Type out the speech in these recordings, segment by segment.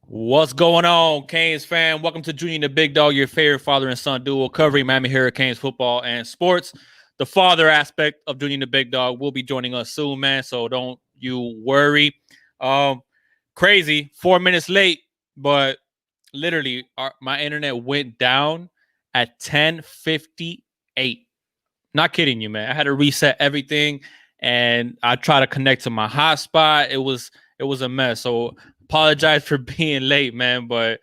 What's going on, Canes fan? Welcome to Junior and the Big Dog, your favorite father and son duo covering Miami Hurricanes football and sports. The father aspect of Junior and the Big Dog will be joining us soon, man, so don't you worry. Crazy, 4 minutes late, but literally my internet went down at 10:58. Not kidding you, man. I had to reset everything, and I tried to connect to my hotspot. It was a mess. So apologize for being late, man, but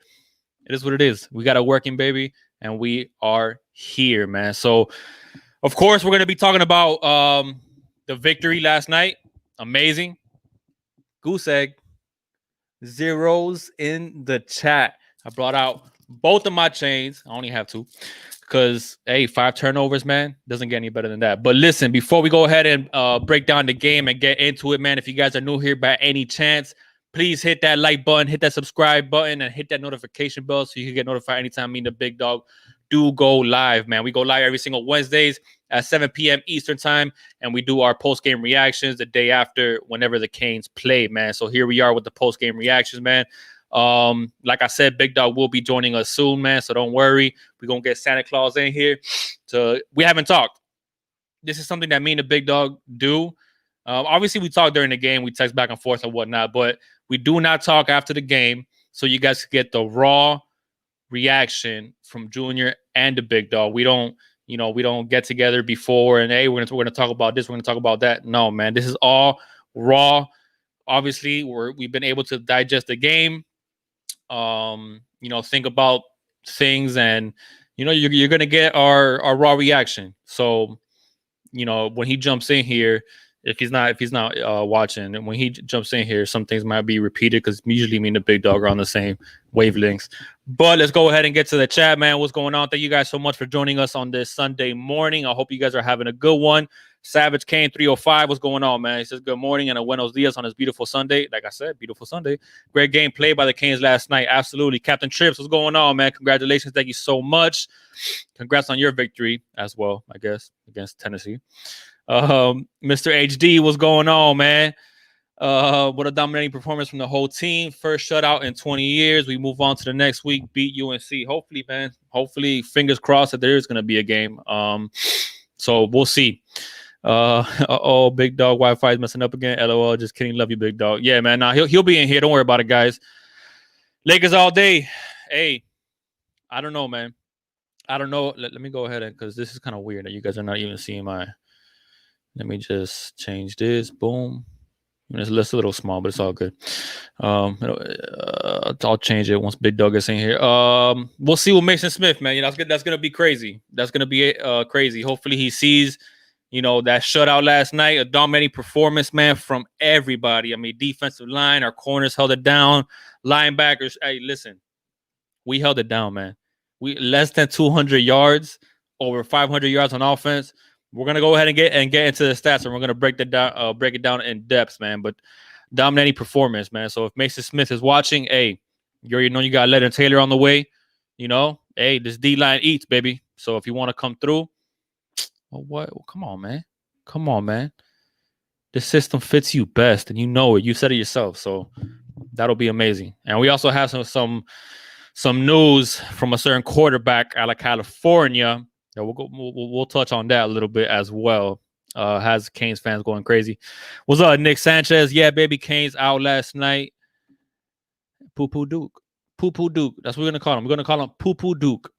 it is what it is. We got a working baby, and we are here, man. So of course we're gonna be talking about the victory last night. Amazing. Goose egg. Zeros in the chat. I brought out both of my chains. I only have two. Because, hey, 5 turnovers, man, doesn't get any better than that. But listen, before we go ahead and break down the game and get into it, man, if you guys are new here by any chance, please hit that like button, hit that subscribe button, and hit that notification bell so you can get notified anytime me and the Big Dog do go live, man. We go live every single Wednesdays at 7 p.m. Eastern time, and we do our post-game reactions the day after whenever the Canes play, man. So here we are with the post-game reactions, man. Like I said, Big Dog will be joining us soon, man. So don't worry. We're going to get Santa Claus in here. So we haven't talked. This is something that me and the Big Dog do. Obviously, we talk during the game. We text back and forth and whatnot. But we do not talk after the game. So you guys get the raw reaction from Junior and the Big Dog. We don't get together before and, hey, we're gonna talk about this. We're going to talk about that. No, man. This is all raw. Obviously, we've been able to digest the game. Think about things, and you're gonna get our raw reaction. So, when he jumps in here, if he's not watching, and when he jumps in here, some things might be repeated because usually me and the Big Dog are on the same wavelengths. But let's go ahead and get to the chat, man. What's going on? Thank you guys so much for joining us on this Sunday morning. I hope you guys are having a good one. Savage Kane 305, what's going on, man? He says good morning and a buenos dias on his beautiful Sunday. Like I said, beautiful Sunday. Great game played by the Canes last night. Absolutely. Captain Trips, what's going on, man? Congratulations. Thank you so much. Congrats on your victory as well, I guess, against Tennessee. Mr. HD, what's going on, man? What a dominating performance from the whole team. First shutout in 20 years. We move on to the next week, beat UNC. Hopefully, man. Hopefully, fingers crossed that there is going to be a game. So we'll see. Big Dog Wi-Fi is messing up again. LOL, just kidding. Love you, Big Dog. Yeah, man. Nah, he'll be in here. Don't worry about it, guys. Lakers all day. Hey, I don't know, man. I don't know. Let me go ahead and, because this is kind of weird that you guys are not even seeing my. Let me just change this. Boom. It's a little small, but it's all good. I'll change it once Big Dog gets in here. We'll see what Mason Smith, man. That's gonna be crazy. That's gonna be crazy. Hopefully he sees, that shutout last night, a dominating performance, man, from everybody. I mean, defensive line, our corners held it down. Linebackers, hey, listen, we held it down, man. We less than 200 yards, over 500 yards on offense. We're gonna go ahead and get into the stats, and we're gonna break it down in depth, man. But dominating performance, man. So if Mason Smith is watching, hey, you already know you got Leonard Taylor on the way. Hey, this D line eats, baby. So if you want to come through, well, come on, man. The system fits you best, and you know it. You said it yourself, so that'll be amazing. And we also have some news from a certain quarterback out of California. Yeah, we'll touch on that a little bit as well. Has Canes fans going crazy. What's up, Nick Sanchez? Yeah, baby, Canes out last night. Poo-Poo Duke. Poo-Poo Duke. That's what we're going to call him. We're going to call him Poo-Poo Duke.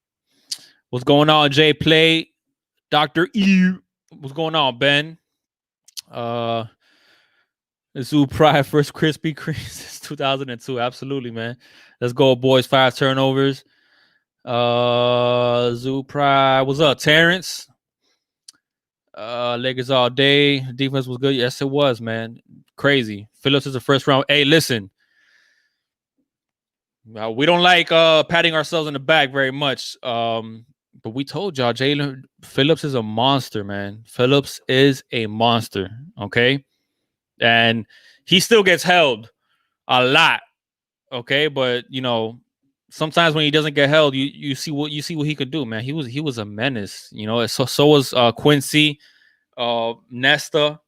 What's going on, Jay Play? Dr. E. What's going on, Ben? Zoo Pride, first Krispy Kreme since 2002. Absolutely, man. Let's go, boys. 5 turnovers. Zoo Pride. What's up, Terrance? Lakers all day. Defense was good. Yes, it was, man. Crazy. Phillips is the first round. Hey, listen. We don't like patting ourselves in the back very much. But we told y'all, Jalen Phillips is a monster, man. Phillips is a monster. Okay. And he still gets held a lot. Okay. But sometimes when he doesn't get held, you see what he could do, man. He was a menace, So was Quincy, Nesta.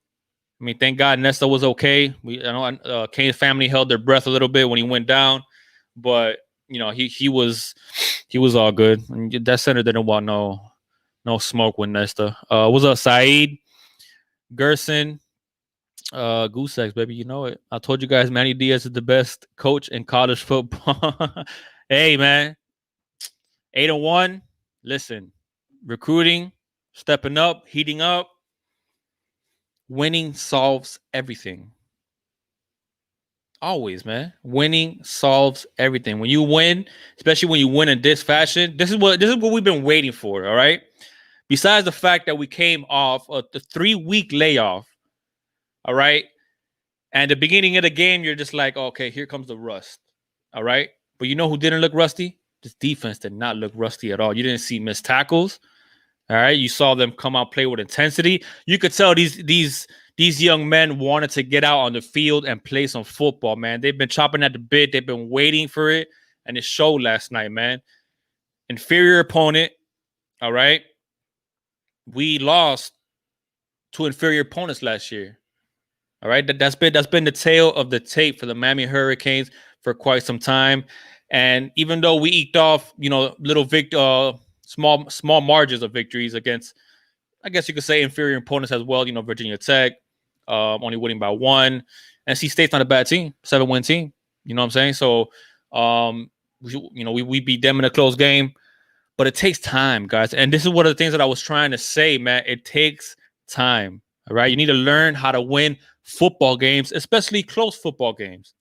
I mean, thank God Nesta was okay. I know Kane's family held their breath a little bit when he went down, but he was all good. And that center didn't want no smoke with Nesta. What's up, Saeed, Gerson, Goose Eggs, baby? You know it. I told you guys, Manny Diaz is the best coach in college football. Hey, man, 8-1. Listen, recruiting, stepping up, heating up. Winning solves everything. Always, man. Winning solves everything. When you win, especially when you win in this fashion, this is what we've been waiting for. All right. Besides the fact that we came off the 3-week layoff, all right, and the beginning of the game, you're just like, okay, here comes the rust. All right. But you know who didn't look rusty? This defense did not look rusty at all. You didn't see missed tackles. All right. You saw them come out, play with intensity. You could tell these young men wanted to get out on the field and play some football, man. They've been chopping at the bit. They've been waiting for it. And it showed last night, man. Inferior opponent. All right. We lost to inferior opponents last year. All right. That's been the tail of the tape for the Miami Hurricanes for quite some time. And even though we eked off, little small margins of victories against, I guess you could say, inferior opponents as well. Virginia Tech, only winning by 1. NC State's not a bad team, 7-win team. You know what I'm saying? So, we beat them in a close game, but it takes time, guys. And this is one of the things that I was trying to say, man. It takes time. All right. You need to learn how to win football games, especially close football games.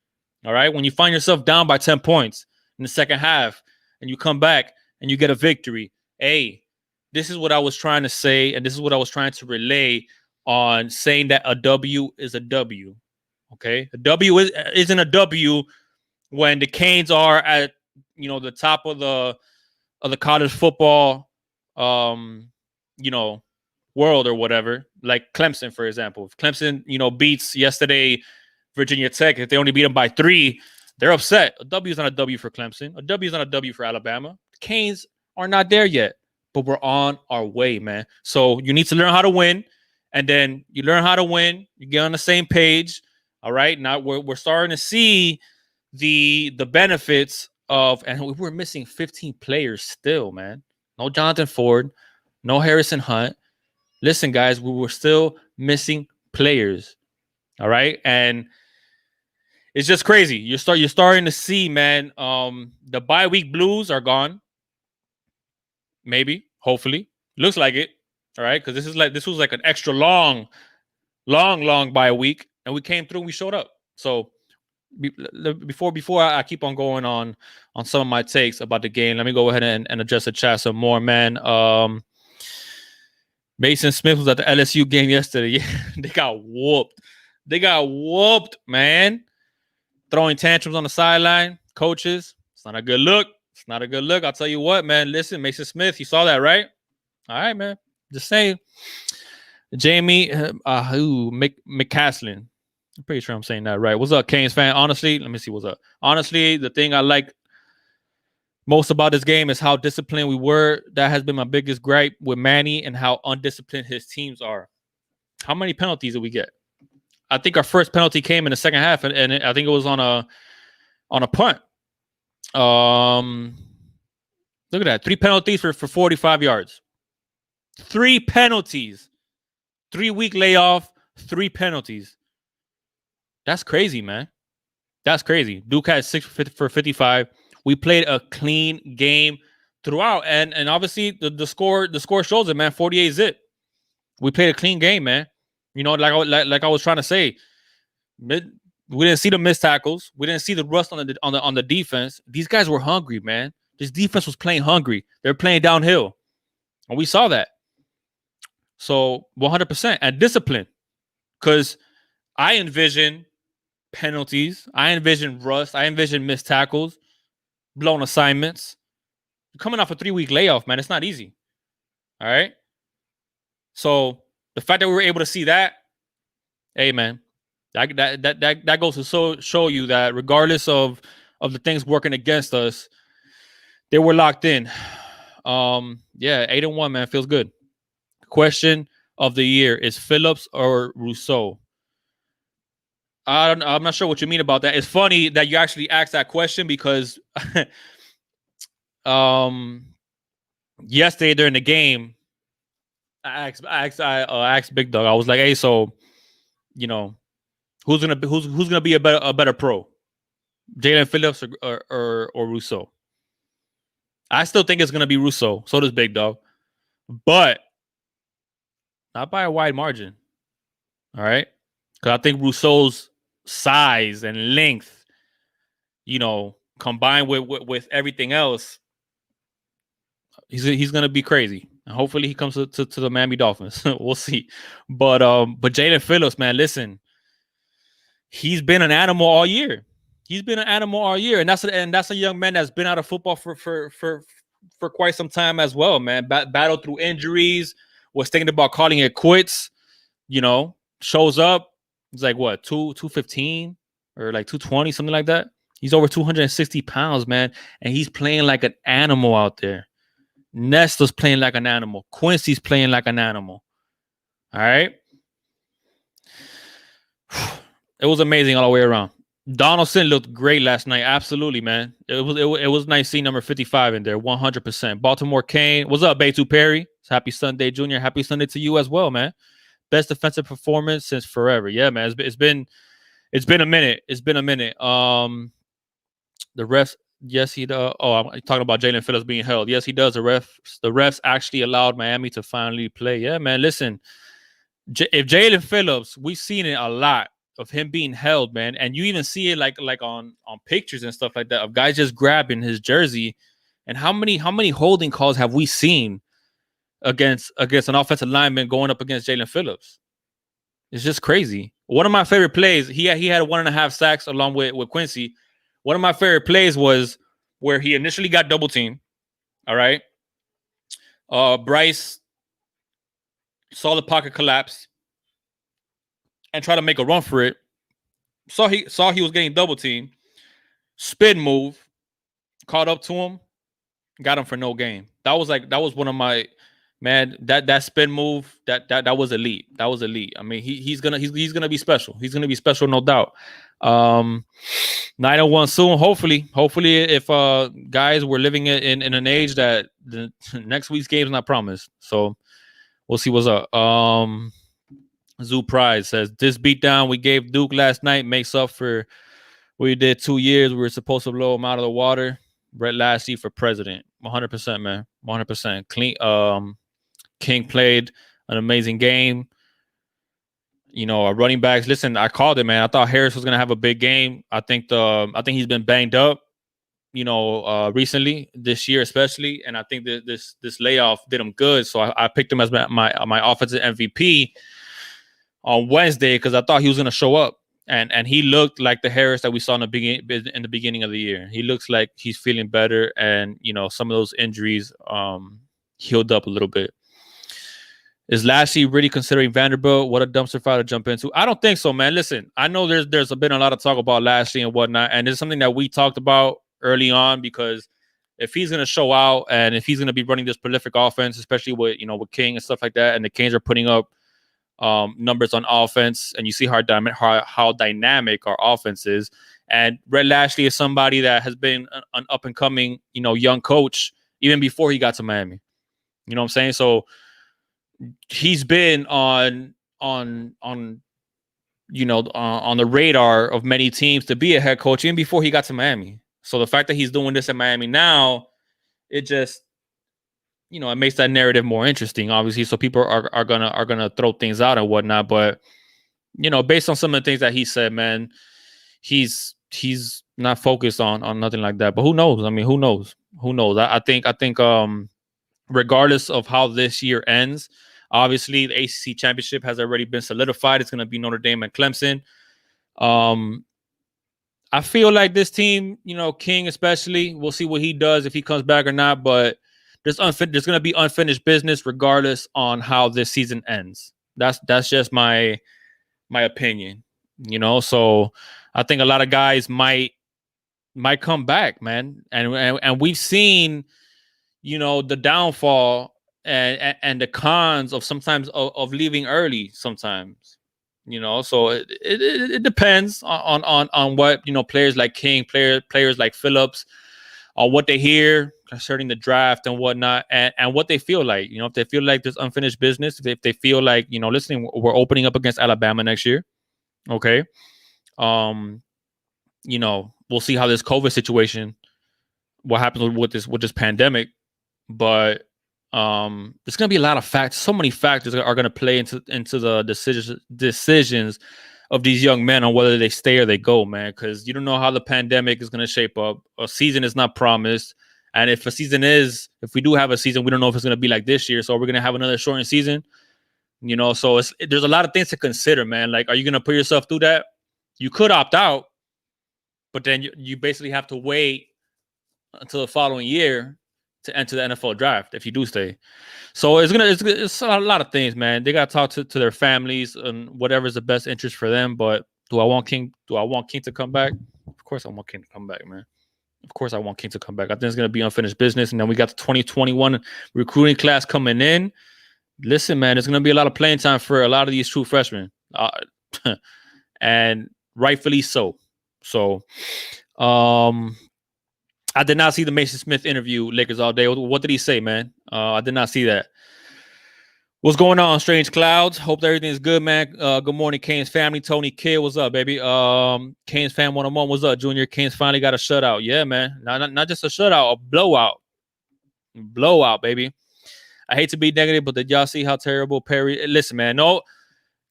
All right. When you find yourself down by 10 points in the second half and you come back and you get a victory, hey, this is what I was trying to say, and this is what I was trying to relay on saying that a W is a W. Okay, a W isn't a W when the Canes are at the top of the college football world or whatever. Like Clemson, for example. If Clemson beats yesterday Virginia Tech, if they only beat them by 3, they're upset. A W is not a W for Clemson. A W is not a W for Alabama. The Canes are not there yet. But we're on our way, man. So you need to learn how to win, and then you learn how to win. You get on the same page, all right? Now we're starting to see the benefits of, and we're missing 15 players still, man. No Jonathan Ford, no Harrison Hunt. Listen, guys, we were still missing players, all right? And it's just crazy. You're starting to see, man. The bye week blues are gone. Maybe, hopefully, looks like it. All right, because this was like an extra long bye week, and we came through and we showed up. So before I keep on going on some of my takes about the game, let me go ahead and address the chat some more, man. Mason Smith was at the LSU game yesterday. Yeah, they got whooped, man. Throwing tantrums on the sideline. Coaches, it's not a good look. It's not a good look. I'll tell you what, man. Listen, Mason Smith, you saw that, right? All right, man. Just saying. Jamie McCaslin. I'm pretty sure I'm saying that right. What's up, Canes fan? Honestly, let me see what's up. Honestly, the thing I like most about this game is how disciplined we were. That has been my biggest gripe with Manny, and how undisciplined his teams are. How many penalties did we get? I think our first penalty came in the second half, and I think it was on a punt. Look at that. 3 penalties for 45 yards. 3 penalties. 3-week layoff, 3 penalties. That's crazy, man. That's crazy. Duke had 6 for 55. We played a clean game throughout, and obviously the score shows it, man. 48-zip. We played a clean game, man. Like I was trying to say, we didn't see the missed tackles. We didn't see the rust on the defense. These guys were hungry, man. This defense was playing hungry. They're playing downhill, and we saw that. So 100% and discipline, because I envision penalties. I envision rust. I envision missed tackles, blown assignments. You're coming off a 3-week layoff, man. It's not easy. All right. So the fact that we were able to see that, hey, man, that goes to show you that regardless of the things working against us, they were locked in. Yeah, 8-1, man, feels good. Question of the year is Phillips or Rousseau. I'm not sure what you mean about that. It's funny that you actually asked that question because yesterday during the game, I asked Big Dog. I was like, hey, so who's gonna be a better pro, Jalen Phillips or Rousseau? I still think it's gonna be Rousseau. So does Big Dog, but not by a wide margin. All right, because I think Rousseau's size and length, combined with everything else, he's gonna be crazy. And hopefully he comes to the Miami Dolphins. We'll see. But Jalen Phillips, man, listen, he's been an animal all year. He's been an animal all year, and that's a young man that's been out of football for quite some time as well, man. Battled through injuries, was thinking about calling it quits. Shows up. He's like what 215 or like 220, something like that. He's over 260 pounds, man, and he's playing like an animal out there. Nesta's playing like an animal. Quincy's playing like an animal. All right. It was amazing all the way around. Donaldson looked great last night. Absolutely, man. It was nice seeing number 55 in there. 100%. Baltimore Kane. What's up, Betu Perry? Happy Sunday, Junior. Happy Sunday to you as well, man. Best defensive performance since forever. Yeah, man. It's been a minute. It's been a minute. The refs. Yes, he does. Oh, I'm talking about Jalen Phillips being held. Yes, he does. The refs actually allowed Miami to finally play. Yeah, man. Listen, if Jalen Phillips, we've seen it a lot of him being held, man, and you even see it like on pictures and stuff like that of guys just grabbing his jersey. And how many holding calls have we seen against an offensive lineman going up against Jalen Phillips? It's just crazy. One of my favorite plays, he had 1.5 sacks along with Quincy. One of my favorite plays was where he initially got double teamed. All right. Bryce saw the pocket collapse and tried to make a run for it. Saw he was getting double teamed. Spin move, caught up to him, got him for no gain. That was one of my, man, that spin move, that was elite. That was elite. I mean, he's gonna be special. He's gonna be special, no doubt. 901 soon. Hopefully, if guys were living in an age that the next week's game is not promised. So we'll see what's up. Zoo Pride says this beatdown we gave Duke last night makes up for what we did 2 years. We were supposed to blow him out of the water. Rhett Lashley for president. 100%, man. 100%. Clean. King played an amazing game. Our running backs. Listen, I called it, man. I thought Harris was gonna have a big game. I think he's been banged up, recently this year, especially. And I think that this layoff did him good. So I picked him as my offensive MVP on Wednesday because I thought he was gonna show up. And he looked like the Harris that we saw in the beginning of the year. He looks like he's feeling better, and some of those injuries healed up a little bit. Is Lashley really considering Vanderbilt? What a dumpster fire to jump into. I don't think so, man. Listen, I know there's been a lot of talk about Lashley and whatnot, and it's something that we talked about early on because if he's going to show out and if he's going to be running this prolific offense, especially with King and stuff like that, and the Kings are putting up numbers on offense, and you see how dynamic our offense is. And Rhett Lashley is somebody that has been an up and coming young coach even before he got to Miami. You know what I'm saying? So he's been on the radar of many teams to be a head coach even before he got to Miami. So the fact that he's doing this in Miami now, it just it makes that narrative more interesting, obviously. So people are gonna throw things out and whatnot. But based on some of the things that he said, man, he's not focused on nothing like that. But who knows? I mean, who knows? I think regardless of how this year ends, obviously the ACC championship has already been solidified. It's going to be Notre Dame and Clemson. I feel like this team, King especially, we'll see what he does if he comes back or not. But there's going to be unfinished business regardless on how this season ends. That's just my opinion. So I think a lot of guys might come back, man, and we've seen the downfall and the cons of sometimes of leaving early sometimes. So it depends on what players like King, players like Phillips, on what they hear concerning the draft and whatnot, and what they feel like. If they feel like there's unfinished business, if they feel like listening, we're opening up against Alabama next year. Okay, we'll see how this COVID situation, what happens with this pandemic, but there's going to be a lot of factors. So many factors are going to play into the decisions of these young men on whether they stay or they go, man, because you don't know how the pandemic is going to shape up. A season is not promised. And if we do have a season, we don't know if it's going to be like this year. So we're going to have another shortened season, so there's a lot of things to consider, man. Like, are you going to put yourself through that? You could opt out, but then you basically have to wait until the following year to enter the NFL draft if you do stay. So it's a lot of things, man. They got to talk to their families and whatever's the best interest for them. But do I want King to come back? Of course I want King to come back, man. Of course I want King to come back. I think it's going to be unfinished business. And then we got the 2021 recruiting class coming in. Listen, man, there's going to be a lot of playing time for a lot of these true freshmen. And rightfully so. So, I did not see the Mason Smith interview, Lakers All Day. What did he say, man? I did not see that. What's going on, Strange Clouds? Hope everything's good, man. Good morning, Canes family. Tony Kidd, what's up, baby? Canes fan 101, what's up, Junior? Canes finally got a shutout. Yeah, man. Not just a shutout, a blowout. Blowout, baby. I hate to be negative, but did y'all see how terrible Perry? Listen, man. No,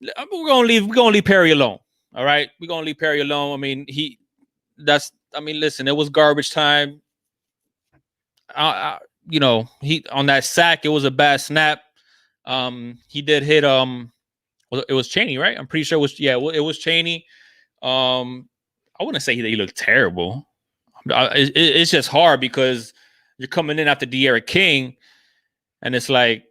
we're gonna leave Perry alone. All right, we're gonna leave Perry alone. I mean, listen, it was garbage time. He on that sack, it was a bad snap. He did hit. It was Chaney, right? I'm pretty sure it was Chaney. I wouldn't say he looked terrible. It's just hard because you're coming in after De'Aaron King, and it's like,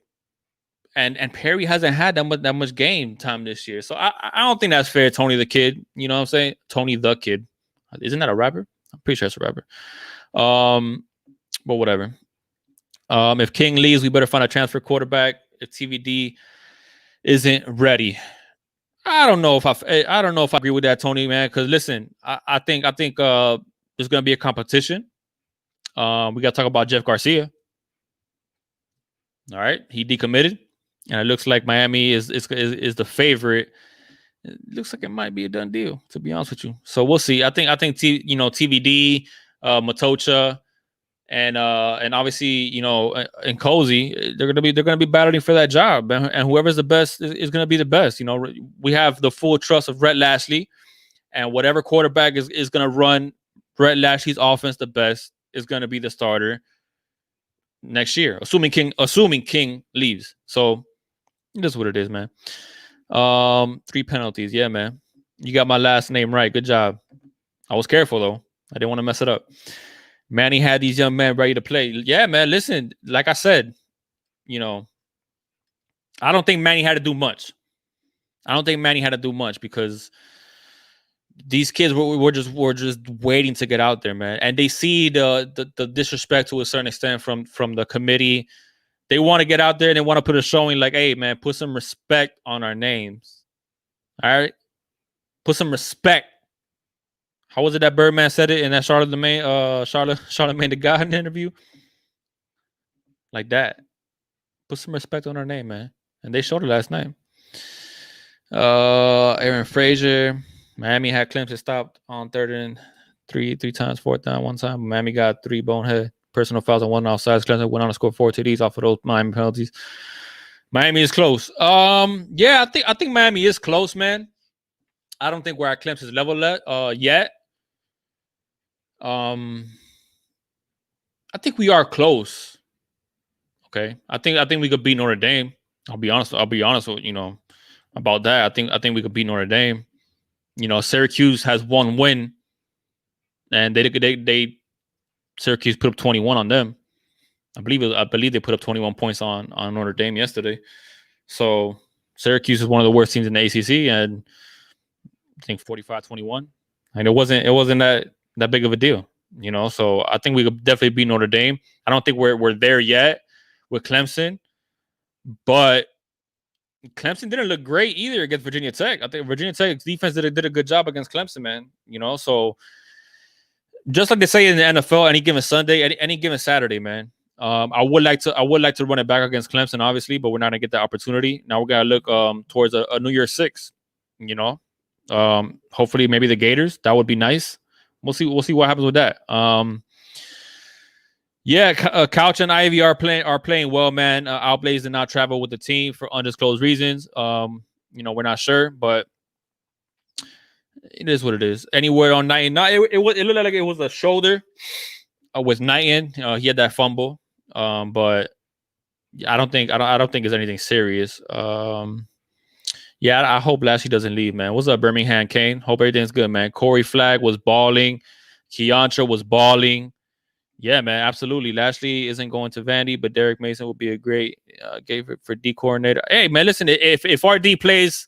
and Perry hasn't had that much game time this year, so I don't think that's fair. Tony the Kid, you know what I'm saying? Tony the Kid, isn't that a rapper? I'm pretty sure it's a rapper. But whatever. If King leaves, we better find a transfer quarterback. If TVD isn't ready, I don't know if I agree with that, Tony, man. Because listen, I think there's gonna be a competition. We got to talk about Jeff Garcia. All right, he decommitted, and it looks like Miami is the favorite. It looks like it might be a done deal, to be honest with you. So we'll see. I think TVD, Matocha, and obviously and Cozy, they're gonna be battling for that job, and whoever's the best is gonna be the best. We have the full trust of Rhett Lashley, and whatever quarterback is gonna run Rhett Lashley's offense the best is gonna be the starter next year, assuming King leaves. So that's what it is, man. 3 penalties. Yeah, man. You got my last name right. Good job. I was careful, though. I didn't want to mess it up. Manny had these young men ready to play. Yeah, man. Listen, like I said, I don't think Manny had to do much. Because these kids were just waiting to get out there, man. And they see the disrespect to a certain extent from the committee. They want to get out there and they want to put a showing like, hey, man, put some respect on our names. All right? Put some respect. How was it that Birdman said it in that Charlemagne the God interview? Like that. Put some respect on our name, man. And they showed it last night. Aaron Frazier. Miami had Clemson stopped on 3rd and 3 times, 4th down one time. Miami got 3 bonehead personal fouls and 1 offsides. Clemson went on to score 4 TDs off of those Miami penalties. Miami is close. Yeah, I think Miami is close, man. I don't think we're at Clemson's level yet. I think we are close. Okay, I think we could beat Notre Dame. I'll be honest with about that. I think we could beat Notre Dame. Syracuse has 1 win, and they Syracuse put up 21 on them. I believe they put up 21 points on Notre Dame yesterday. So Syracuse is one of the worst teams in the ACC, and I think 45-21. And it wasn't that big of a deal, So I think we could definitely beat Notre Dame. I don't think we're there yet with Clemson, but Clemson didn't look great either against Virginia Tech. I think Virginia Tech's defense did a good job against Clemson, man. So just like they say in the NFL, any given Sunday, any given Saturday, man. I would like to run it back against Clemson, obviously, but we're not gonna get that opportunity. Now we're gonna look towards a New Year's Six. Hopefully maybe the Gators. That would be nice. We'll see what happens with that. Couch and Ivy are playing well, man. Outblaze did not travel with the team for undisclosed reasons. We're not sure, but it is what it is. Anywhere on Knighton, it looked like it was a shoulder with Knighton. He had that fumble, but I don't think it's anything serious. I hope Lashley doesn't leave, man. What's up, Birmingham Kane? Hope everything's good, man. Corey Flagg was balling. Keontra was balling. Yeah, man, absolutely. Lashley isn't going to Vandy, but Derek Mason would be a great for D coordinator. Hey, man, listen, if RD plays,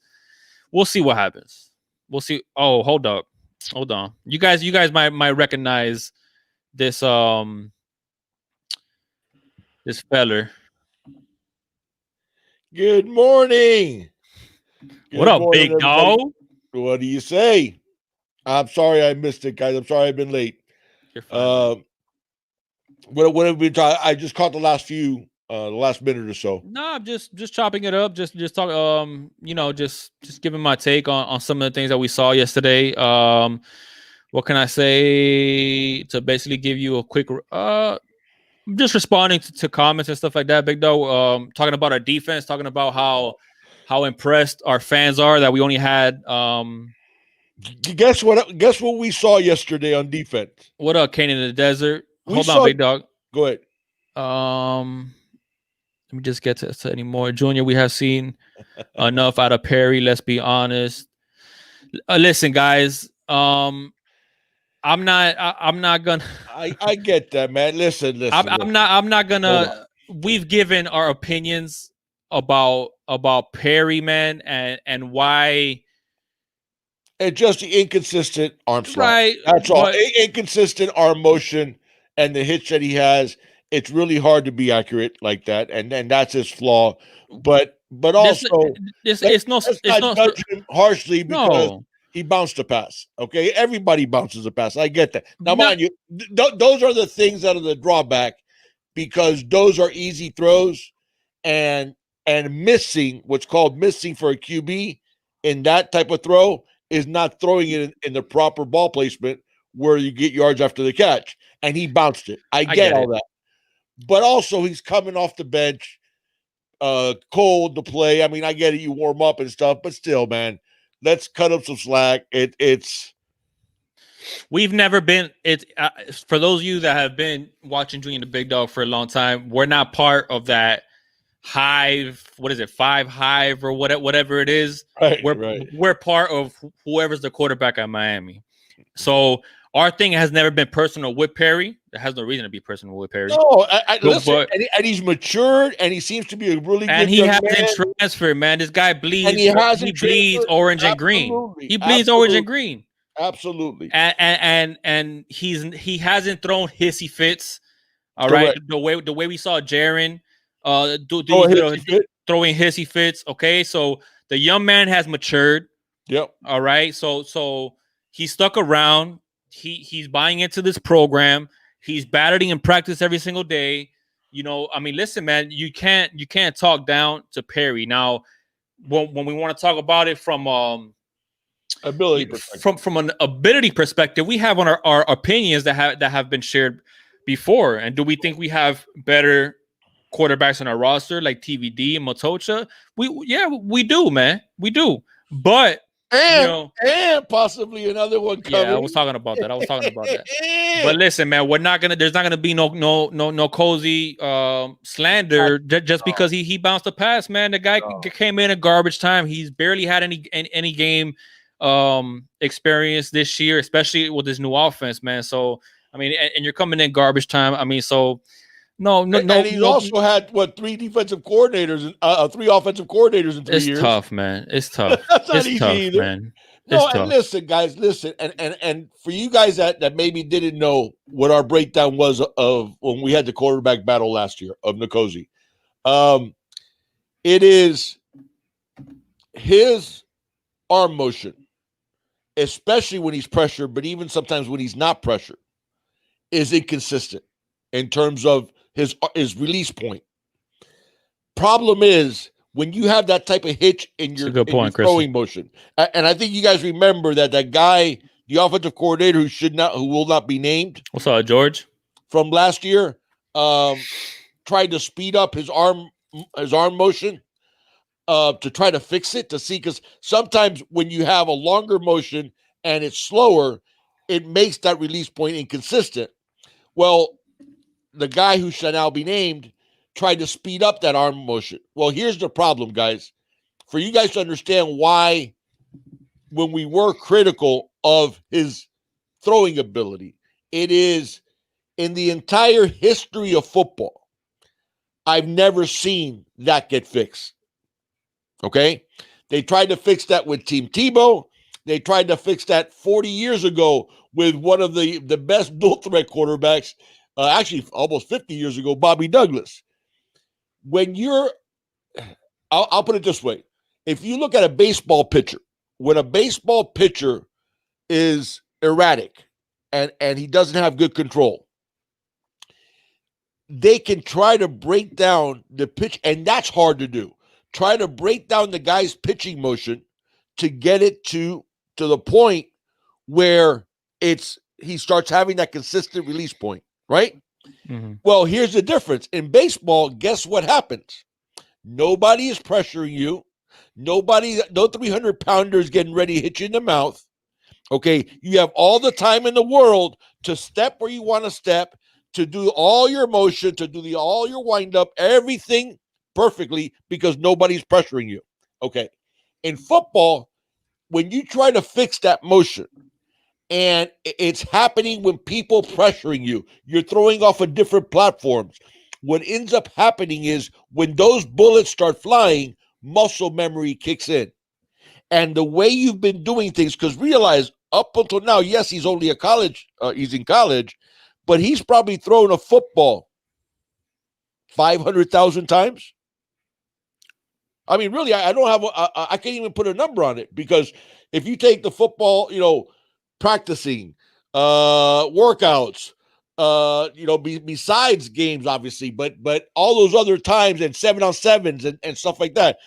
we'll see what happens. We'll see. Oh, hold on. You guys might recognize this this feller. Good morning. What up, big dog? What do you say? I'm sorry I missed it, guys. I'm sorry I've been late. You're fine. What have we talked? I just caught the last minute or so. No, I'm just chopping it up. Just talk. Just giving my take on some of the things that we saw yesterday. What can I say to basically give you a quick? Just responding to comments and stuff like that, big dog. Talking about our defense, talking about how impressed our fans are that we only had. Guess what we saw yesterday on defense? What up, Kane in the Desert? Hold on, big dog. Go ahead. Let me just get to any more. Junior, we have seen enough out of Perry. Let's be honest. Listen, guys. I'm not gonna. I get that, man. Listen. I'm not gonna. We've given our opinions about Perry, man, and why. And just the inconsistent arm slot. Right. That's all. Inconsistent arm motion and the hitch that he has. It's really hard to be accurate like that, and that's his flaw. But also, let's not judge him harshly because he bounced a pass. Okay, everybody bounces a pass. I get that. Now, mind you, those are the things that are the drawback because those are easy throws, and missing what's called missing for a QB in that type of throw is not throwing it in the proper ball placement where you get yards after the catch. And he bounced it. I get all that. But also he's coming off the bench, cold to play. I mean, I get it. You warm up and stuff, but still, man, let's cut up some slack. We've never been. For those of you that have been watching Junior the Big Dog for a long time, we're not part of that hive. What is it? 5 Hive or whatever it is. Right, we're part of whoever's the quarterback at Miami. So our thing has never been personal with Perry. There has no reason to be personal with Perry. No, listen, and he's matured, and he seems to be a really good and he hasn't transferred, man. This guy bleeds. And he bleeds orange and green. He bleeds orange and green. Absolutely. And he hasn't thrown hissy fits. All right, the way we saw Jaron throwing hissy fits. Okay, so the young man has matured. Yep. All right, so he stuck around. He's buying into this program. He's battling in practice every single day. I mean, listen, man, you can't talk down to Perry. Now, when we want to talk about it from ability perspective. From an ability perspective, we have on our opinions that have been shared before. And do we think we have better quarterbacks on our roster like TVD and Motocha? We do, man. We do. But and possibly another one coming. Yeah, I was talking about that. But listen, man, there's not gonna be no cozy slander just because he bounced a pass, man. The guy came in garbage time. He's barely had any game experience this year, especially with his new offense, man. So I mean, and you're coming in garbage time. I mean, so and he's also had 3 offensive coordinators in 3 years. It's tough, man. It's tough. That's not it's easy tough, either. Man. And listen, guys, and for you guys that maybe didn't know what our breakdown was of when we had the quarterback battle last year of Nkosi, it is his arm motion, especially when he's pressured, but even sometimes when he's not pressured, is inconsistent in terms of his release point. Problem is when you have that type of hitch in your throwing motion, and I think you guys remember that guy, the offensive coordinator who will not be named. What's up, George? From last year, tried to speed up his arm motion to try to fix it, to see, because sometimes when you have a longer motion and it's slower, it makes that release point inconsistent. Well, the guy who shall now be named tried to speed up that arm motion. Well, here's the problem, guys. For you guys to understand why, when we were critical of his throwing ability, it is in the entire history of football, I've never seen that get fixed. Okay? They tried to fix that with Team Tebow. They tried to fix that 40 years ago with one of the best dual threat quarterbacks, actually almost 50 years ago, Bobby Douglas. When I'll put it this way. If you look at a baseball pitcher, when a baseball pitcher is erratic and he doesn't have good control, they can try to break down the pitch, and that's hard to do. Try to break down the guy's pitching motion to get it to the point where he starts having that consistent release point, right? Mm-hmm. Well, here's the difference. In baseball, guess what happens? Nobody is pressuring you. No 300-pounder is getting ready to hit you in the mouth. Okay, you have all the time in the world to step where you want to step, to do all your motion, to do all your wind-up, everything perfectly, because nobody's pressuring you. Okay, in football, when you try to fix that motion, and it's happening when people pressuring you, you're throwing off of different platforms. What ends up happening is when those bullets start flying, muscle memory kicks in. And the way you've been doing things, because realize up until now, yes, he's only he's in college, but he's probably thrown a football 500,000 times. I mean, really, I don't have, I can't even put a number on it, because if you take the football, practicing, workouts, besides games, obviously, but all those other times and 7-on-7s and stuff like that,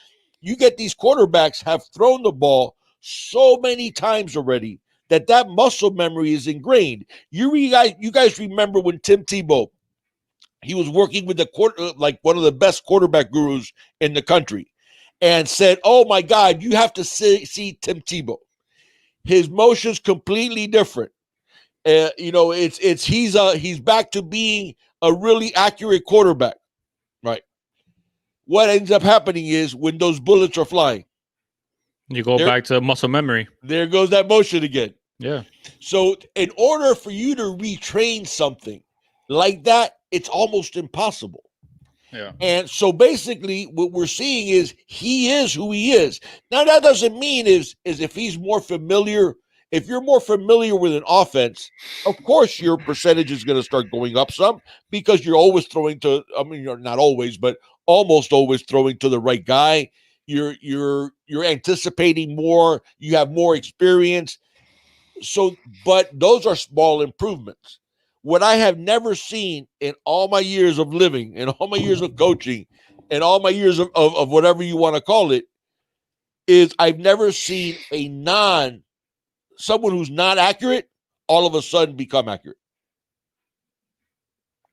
you get these quarterbacks have thrown the ball so many times already that muscle memory is ingrained. You guys remember when Tim Tebow, he was working with one of the best quarterback gurus in the country, and said, "Oh my God, you have to see Tim Tebow. His motion's completely different. He's back to being a really accurate quarterback." Right. What ends up happening is when those bullets are flying, you go back to muscle memory. There goes that motion again. Yeah. So in order for you to retrain something like that, it's almost impossible. Yeah. And so basically what we're seeing is he is who he is. Now, that doesn't mean is if he's more familiar. If you're more familiar with an offense, of course your percentage is going to start going up some, because you're always throwing to, you're not always, but almost always throwing to the right guy. You're anticipating more, you have more experience. So, but those are small improvements. What I have never seen in all my years of living, in all my years of coaching, and all my years of whatever you want to call it, is I've never seen someone who's not accurate all of a sudden become accurate.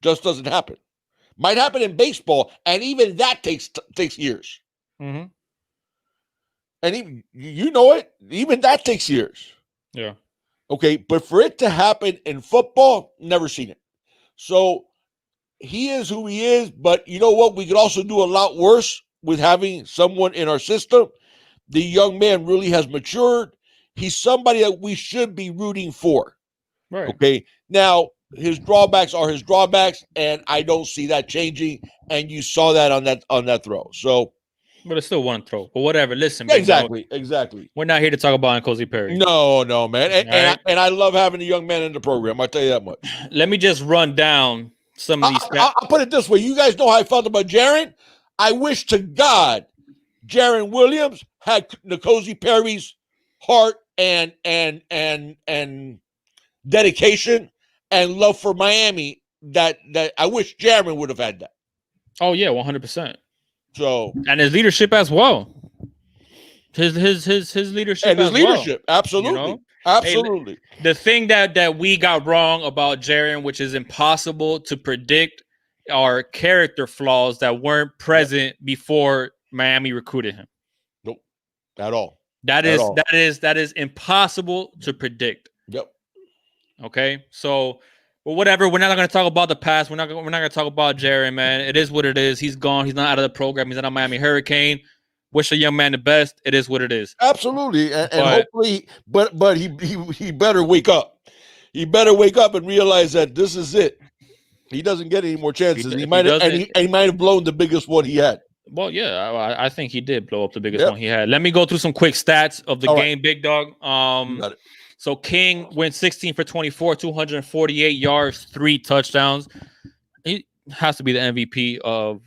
Just doesn't happen. Might happen in baseball, and even that takes years. Mm-hmm. And even, even that takes years. Yeah. Okay, but for it to happen in football, never seen it. So he is who he is, but you know what? We could also do a lot worse with having someone in our system. The young man really has matured. He's somebody that we should be rooting for. Right. Okay. Now, his drawbacks are his drawbacks, and I don't see that changing. And you saw that on that throw. So, but it's still one throw. But whatever. Listen. Exactly. We're not here to talk about Cozy Perry. No, man. And I love having a young man in the program. I'll tell you that much. Let me just run down some of these stats. I'll put it this way. You guys know how I felt about Jaron. I wish to God Jaron Williams had N'Kosi Perry's heart and dedication and love for Miami that I wish Jaron would have had that. Oh yeah, 100%. So, and his leadership as well. His leadership and his as leadership, well. absolutely, You know? absolutely. Hey, the thing that we got wrong about Jaron, which is impossible to predict, are character flaws that weren't present before Miami recruited him. Nope, at all. That is impossible to predict. Yep. Okay, so. Well, whatever. We're not going to talk about the past. We're not going to talk about Jaron, man. It is what it is. He's gone. He's not out of the program. He's not a Miami Hurricane. Wish a young man the best. It is what it is. Absolutely, and hopefully, but he better wake up. He better wake up and realize that this is it. He doesn't get any more chances. He might have blown the biggest one he had. Well, yeah, I think he did blow up the biggest one he had. Let me go through some quick stats of the game, Big Dog. Got it. So King went 16 for 24, 248 yards, 3 touchdowns. He has to be the MVP of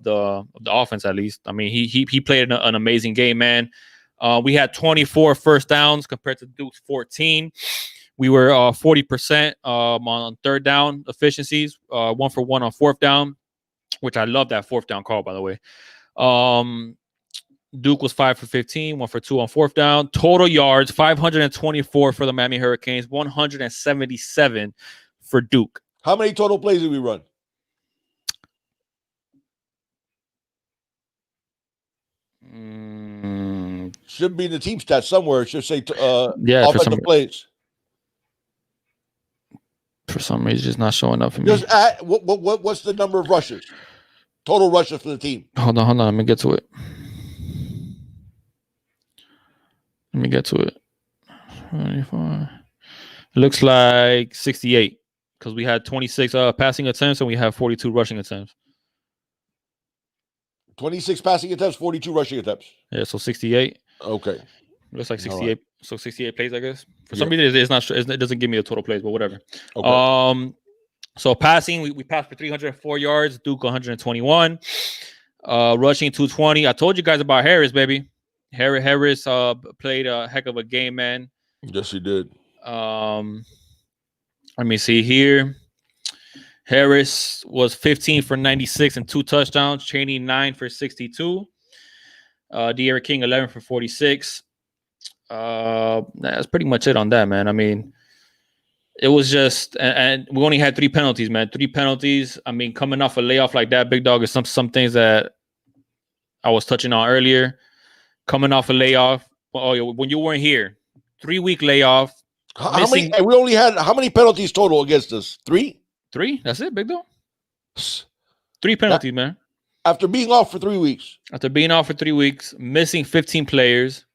the offense, at least. I mean, he played an amazing game, man. We had 24 first downs compared to Duke's 14. We were 40% on third down efficiencies, 1 for 1 on fourth down, which I love that fourth down call, by the way. Duke was 5 for 15, 1 for 2 on fourth down. Total yards, 524 for the Miami Hurricanes, 177 for Duke. How many total plays did we run? Should be in the team stats somewhere. It should say offensive plays. For some reason, it's not showing up for me. What's the number of rushes? Total rushes for the team. Hold on. Let me get to it. It looks like 68 because we had 26 passing attempts and we have 42 rushing attempts. 26 passing attempts, 42 rushing attempts. Yeah, so 68. Okay. Looks like 68. Right. So 68 plays, I guess. For some reason, it's not. It doesn't give me the total plays, but whatever. Okay. So passing, we passed for 304 yards. Duke 121. Rushing 220. I told you guys about Harris, baby. Harris played a heck of a game, man. Yes, he did. Let me see here. Harris was 15 for 96 and 2 touchdowns. Chaney 9 for 62. De'Ara King 11 for 46. That's pretty much it on that, man. I mean, it was just, and we only had 3 penalties, man. 3 penalties. I mean, coming off a layoff like that, Big Dog, is some things that I was touching on earlier. Coming off a layoff, when you weren't here, 3-week layoff. How many penalties total against us? 3? 3? That's it, Big Dog. 3 penalties, man. After being off for 3 weeks. Missing 15 players.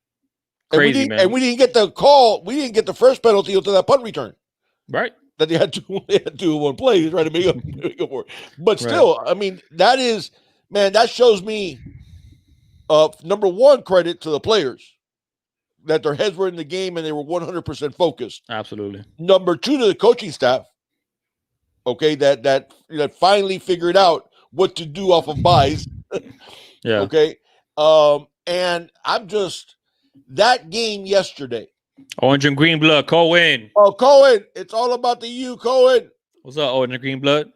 Crazy, man. And we didn't get the call. We didn't get the first penalty until that punt return. Right. That they had 2-1 play. Trying to make up for it. But still, I mean, that shows me. Number one, credit to the players that their heads were in the game and they were 100% focused. Absolutely. Number 2, to the coaching staff. Okay, that finally figured out what to do off of buys. Yeah. Okay. And I'm just that game yesterday. Orange and green blood, Cohen. Oh, Cohen, it's all about the U, Cohen. What's up, orange and green blood?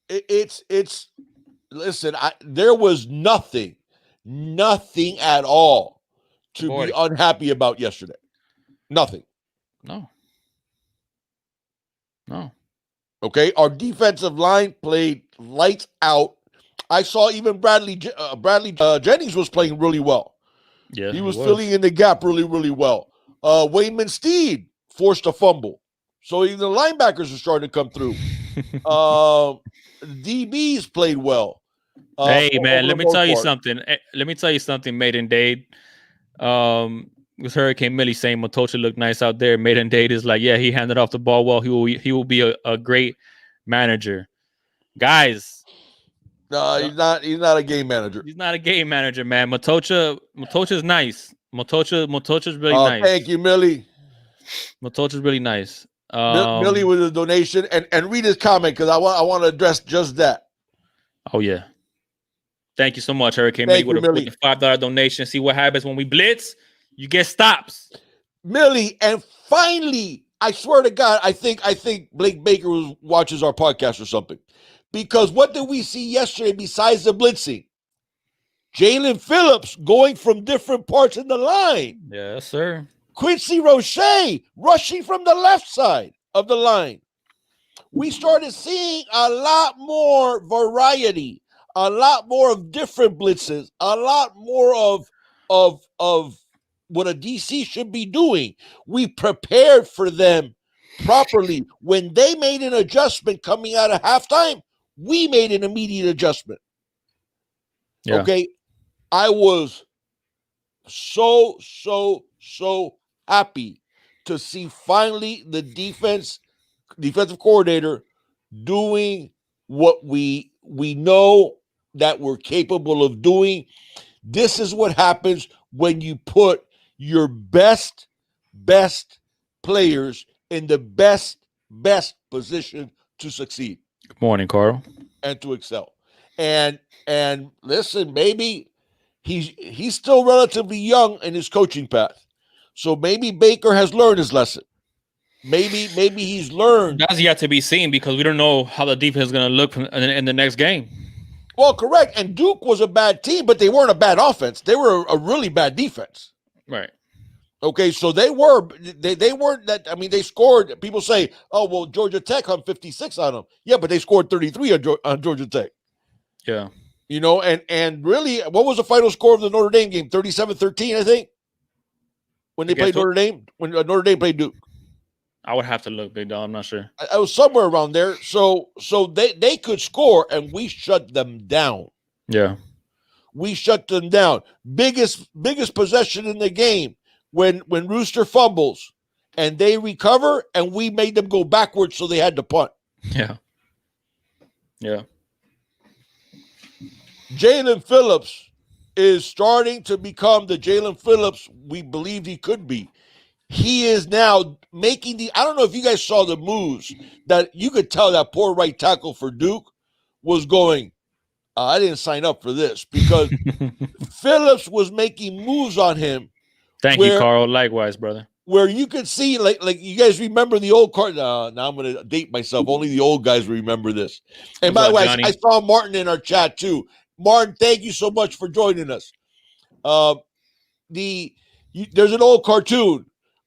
It's. Listen, there was nothing at all to be unhappy about yesterday. Nothing. No. Okay, our defensive line played lights out. I saw even Bradley Jennings was playing really well. Yeah, he was filling in the gap really, really well. Wayman Steed forced a fumble, so even the linebackers are starting to come through. DBs played well. Hey man, let me tell you something. Maiden Dade. With Hurricane Millie saying Matocha looked nice out there. Maiden Dade is like, yeah, he handed off the ball well. He will be a great manager. Guys. No, he's not a game manager. He's not a game manager, man. Matocha's nice. Matocha's really nice. Thank you, Millie. Matocha's really nice. Millie with a donation and read his comment because I want to address just that. Oh yeah. Thank you so much, Hurricane Millie, with the $5 donation. See what happens when we blitz. You get stops. Millie, and finally, I swear to God, I think Blake Baker watches our podcast or something. Because what did we see yesterday besides the blitzing? Jalen Phillips going from different parts in the line. Yes, sir. Quincy Roche rushing from the left side of the line. We started seeing a lot more variety, a lot more of different blitzes, a lot more of what a DC should be doing. We prepared for them properly. When they made an adjustment coming out of halftime, we made an immediate adjustment. Yeah. Okay. I was so happy to see finally the defensive coordinator doing what we know that we're capable of doing. This is what happens when you put your best players in the best position to succeed. Good morning, Carl. And to excel. And listen, maybe he's still relatively young in his coaching path. So maybe Baker has learned his lesson. Maybe he's learned. That's yet to be seen because we don't know how the defense is going to look in the next game. Well, correct. And Duke was a bad team, but they weren't a bad offense. They were a really bad defense. Right. Okay, so they weren't that. I mean, they scored. People say, "Oh, well, Georgia Tech hung 56 on them." Yeah, but they scored 33 on Georgia Tech. Yeah. You know, and really, what was the final score of the Notre Dame game? 37-13, I think. When they played Notre Dame, when Notre Dame played Duke. I would have to look, Big Dog. I'm not sure. I was somewhere around there. So they could score, and we shut them down. Yeah. We shut them down. Biggest possession in the game when Rooster fumbles, and they recover, and we made them go backwards, so they had to punt. Yeah. Yeah. Jalen Phillips is starting to become the Jalen Phillips we believed he could be. He is now making I don't know if you guys saw the moves that you could tell that poor right tackle for Duke was going, I didn't sign up for this, because Phillips was making moves on him. Thank you, Carl. Likewise, brother. Where you could see, like you guys remember the old card. Now I'm going to date myself. Only the old guys remember this. And by the way, I saw Martin in our chat too. Martin, thank you so much for joining us. There's an old cartoon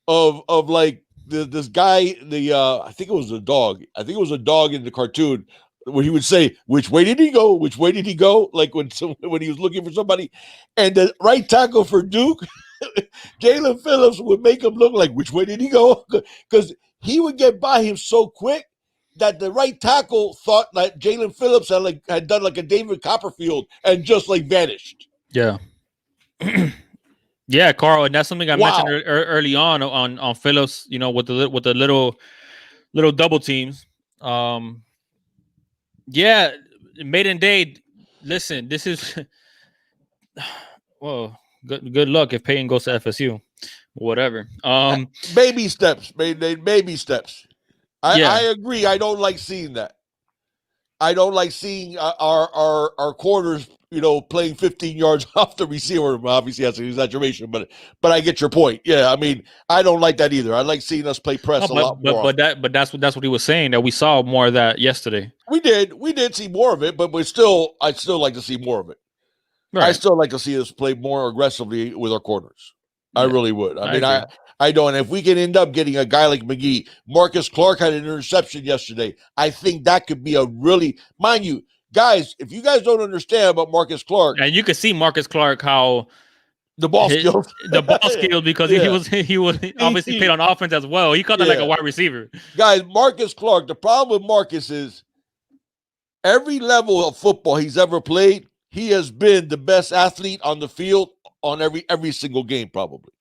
of like this guy, I think it was a dog. I think it was a dog in the cartoon where he would say, "Which way did he go? Which way did he go?" Like when he was looking for somebody. And the right tackle for Duke, Jalen Phillips, would make him look like, "Which way did he go?" Because he would get by him so quick that the right tackle thought that Jalen Phillips had done like a David Copperfield and just like vanished. Yeah. Yeah, Carl, and that's something I mentioned early on Phillips, you know, with the little double teams. Yeah, maiden day. Listen, this is well, good luck if Peyton goes to FSU, whatever. Baby steps, baby steps. I agree. I don't like seeing that. I don't like seeing our corners, you know, playing 15 yards off the receiver. Obviously, that's an exaggeration, but I get your point. Yeah, I mean, I don't like that either. I like seeing us play press a lot more. But that's what he was saying, that we saw more of that yesterday. We did see more of it, but I'd still like to see more of it. Right. I still like to see us play more aggressively with our corners. Yeah, I really would. I mean, I don't. And if we can end up getting a guy like McGee, Marcus Clark had an interception yesterday. I think that could be a really, mind you, guys, if you guys don't understand about Marcus Clark. And you can see Marcus Clark, how the ball skills, because he was obviously played on offense as well. He caught that like a wide receiver. Guys, Marcus Clark, the problem with Marcus is every level of football he's ever played, he has been the best athlete on the field on every single game, probably.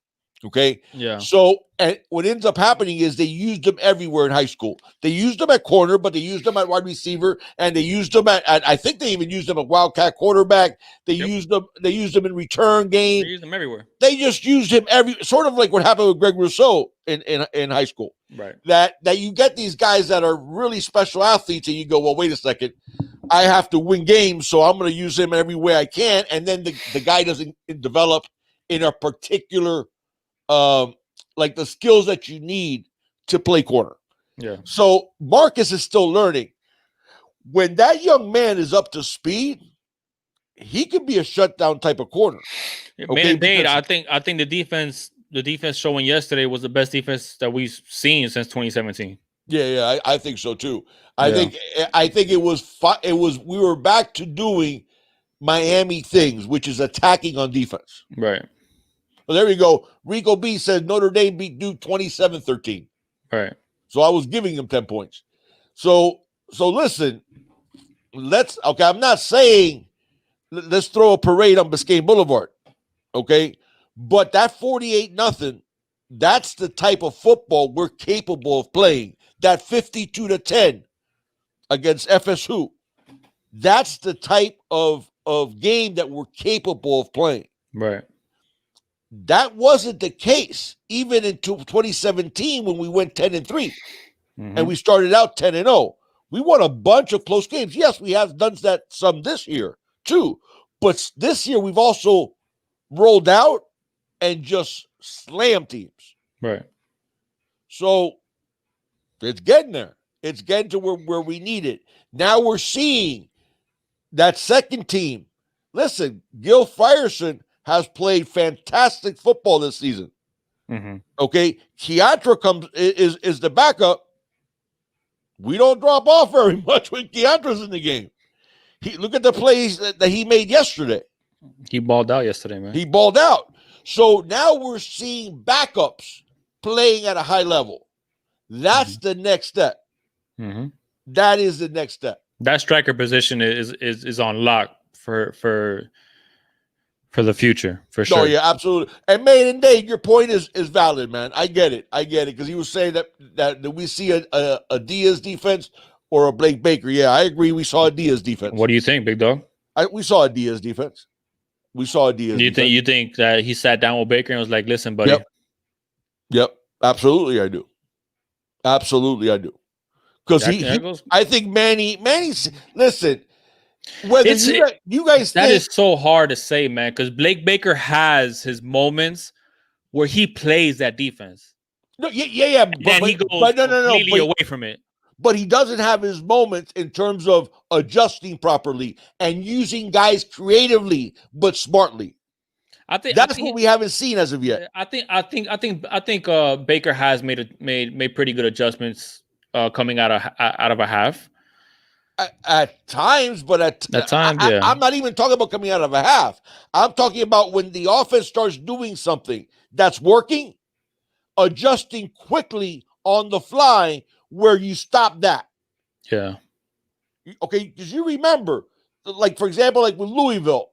Okay. Yeah. So, and what ends up happening is they used him everywhere in high school. They used him at corner, but they used him at wide receiver, and they used him at I think they even used him at wildcat quarterback. They used him in return game. They used him everywhere. They just used him sort of like what happened with Greg Rousseau in high school. Right. That you get these guys that are really special athletes, and you go, well, wait a second. I have to win games, so I'm going to use him every way I can. And then the guy doesn't develop in a particular, like the skills that you need to play corner. Yeah. So Marcus is still learning. When that young man is up to speed, he could be a shutdown type of corner. Okay, man, I think the defense showing yesterday was the best defense that we've seen since 2017. Yeah, I think so too. I think it was we were back to doing Miami things, which is attacking on defense. Right. Well, there we go. Rico B says Notre Dame beat Duke 27-13. Right. So I was giving him 10 points. So listen, I'm not saying let's throw a parade on Biscayne Boulevard. Okay. But that 48-0, that's the type of football we're capable of playing. That 52-10 against FSU, that's the type of game that we're capable of playing. Right. That wasn't the case even in 2017 when we went 10-3 and we started out 10-0. We won a bunch of close games. Yes, we have done that some this year too, but this year we've also rolled out and just slammed teams. Right. So it's getting there. It's getting to where we need it. Now we're seeing that second team. Listen, Gil Frierson has played fantastic football this season. Mm-hmm. Okay, Keontra is the backup. We don't drop off very much when Keontra's in the game. Look at the plays that he made yesterday. He balled out yesterday, man. He balled out. So now we're seeing backups playing at a high level. That's the next step. Mm-hmm. That is the next step. That striker position is on lock for the future, for sure. Oh, yeah, absolutely. And Maiden Day, your point is valid, man. I get it. Because he was saying that we see a Diaz defense or a Blake Baker. Yeah, I agree. We saw a Diaz defense. What do you think, big dog? We saw a Diaz defense. You think that he sat down with Baker and was like, listen, buddy? Yep. Absolutely, I do. Because I think Manny's listen. Whether you guys that is so hard to say, man, because Blake Baker has his moments where he plays that defense. No, yeah. But he goes completely away from it. But he doesn't have his moments in terms of adjusting properly and using guys creatively but smartly. I think what we haven't seen as of yet. I think Baker has made pretty good adjustments coming out of a half. At times, but at times, I'm not even talking about coming out of a half. I'm talking about when the offense starts doing something that's working, adjusting quickly on the fly where you stop that. Yeah. Okay, because you remember, like, for example, like with Louisville,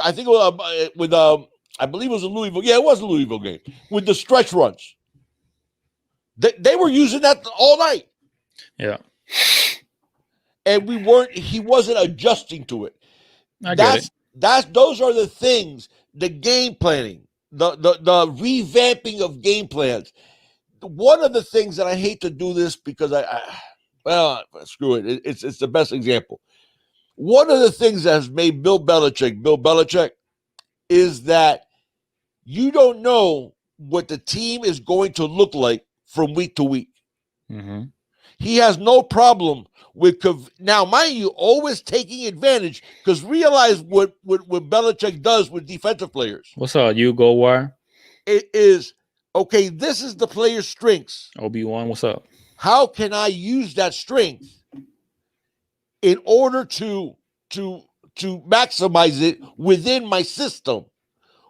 I think I believe it was a Louisville. Yeah, it was a Louisville game with the stretch runs. They were using that all night. Yeah. And he wasn't adjusting to it. Those are the things, the game planning, the revamping of game plans. One of the things that I hate to do this because screw it. It's the best example. One of the things that has made Bill Belichick is that you don't know what the team is going to look like from week to week. Mm-hmm. He has no problem with now, mind you, always taking advantage because realize what Belichick does with defensive players. What's up, you go wire? It is okay. This is the player's strengths. Obi-Wan, what's up? How can I use that strength in order to maximize it within my system,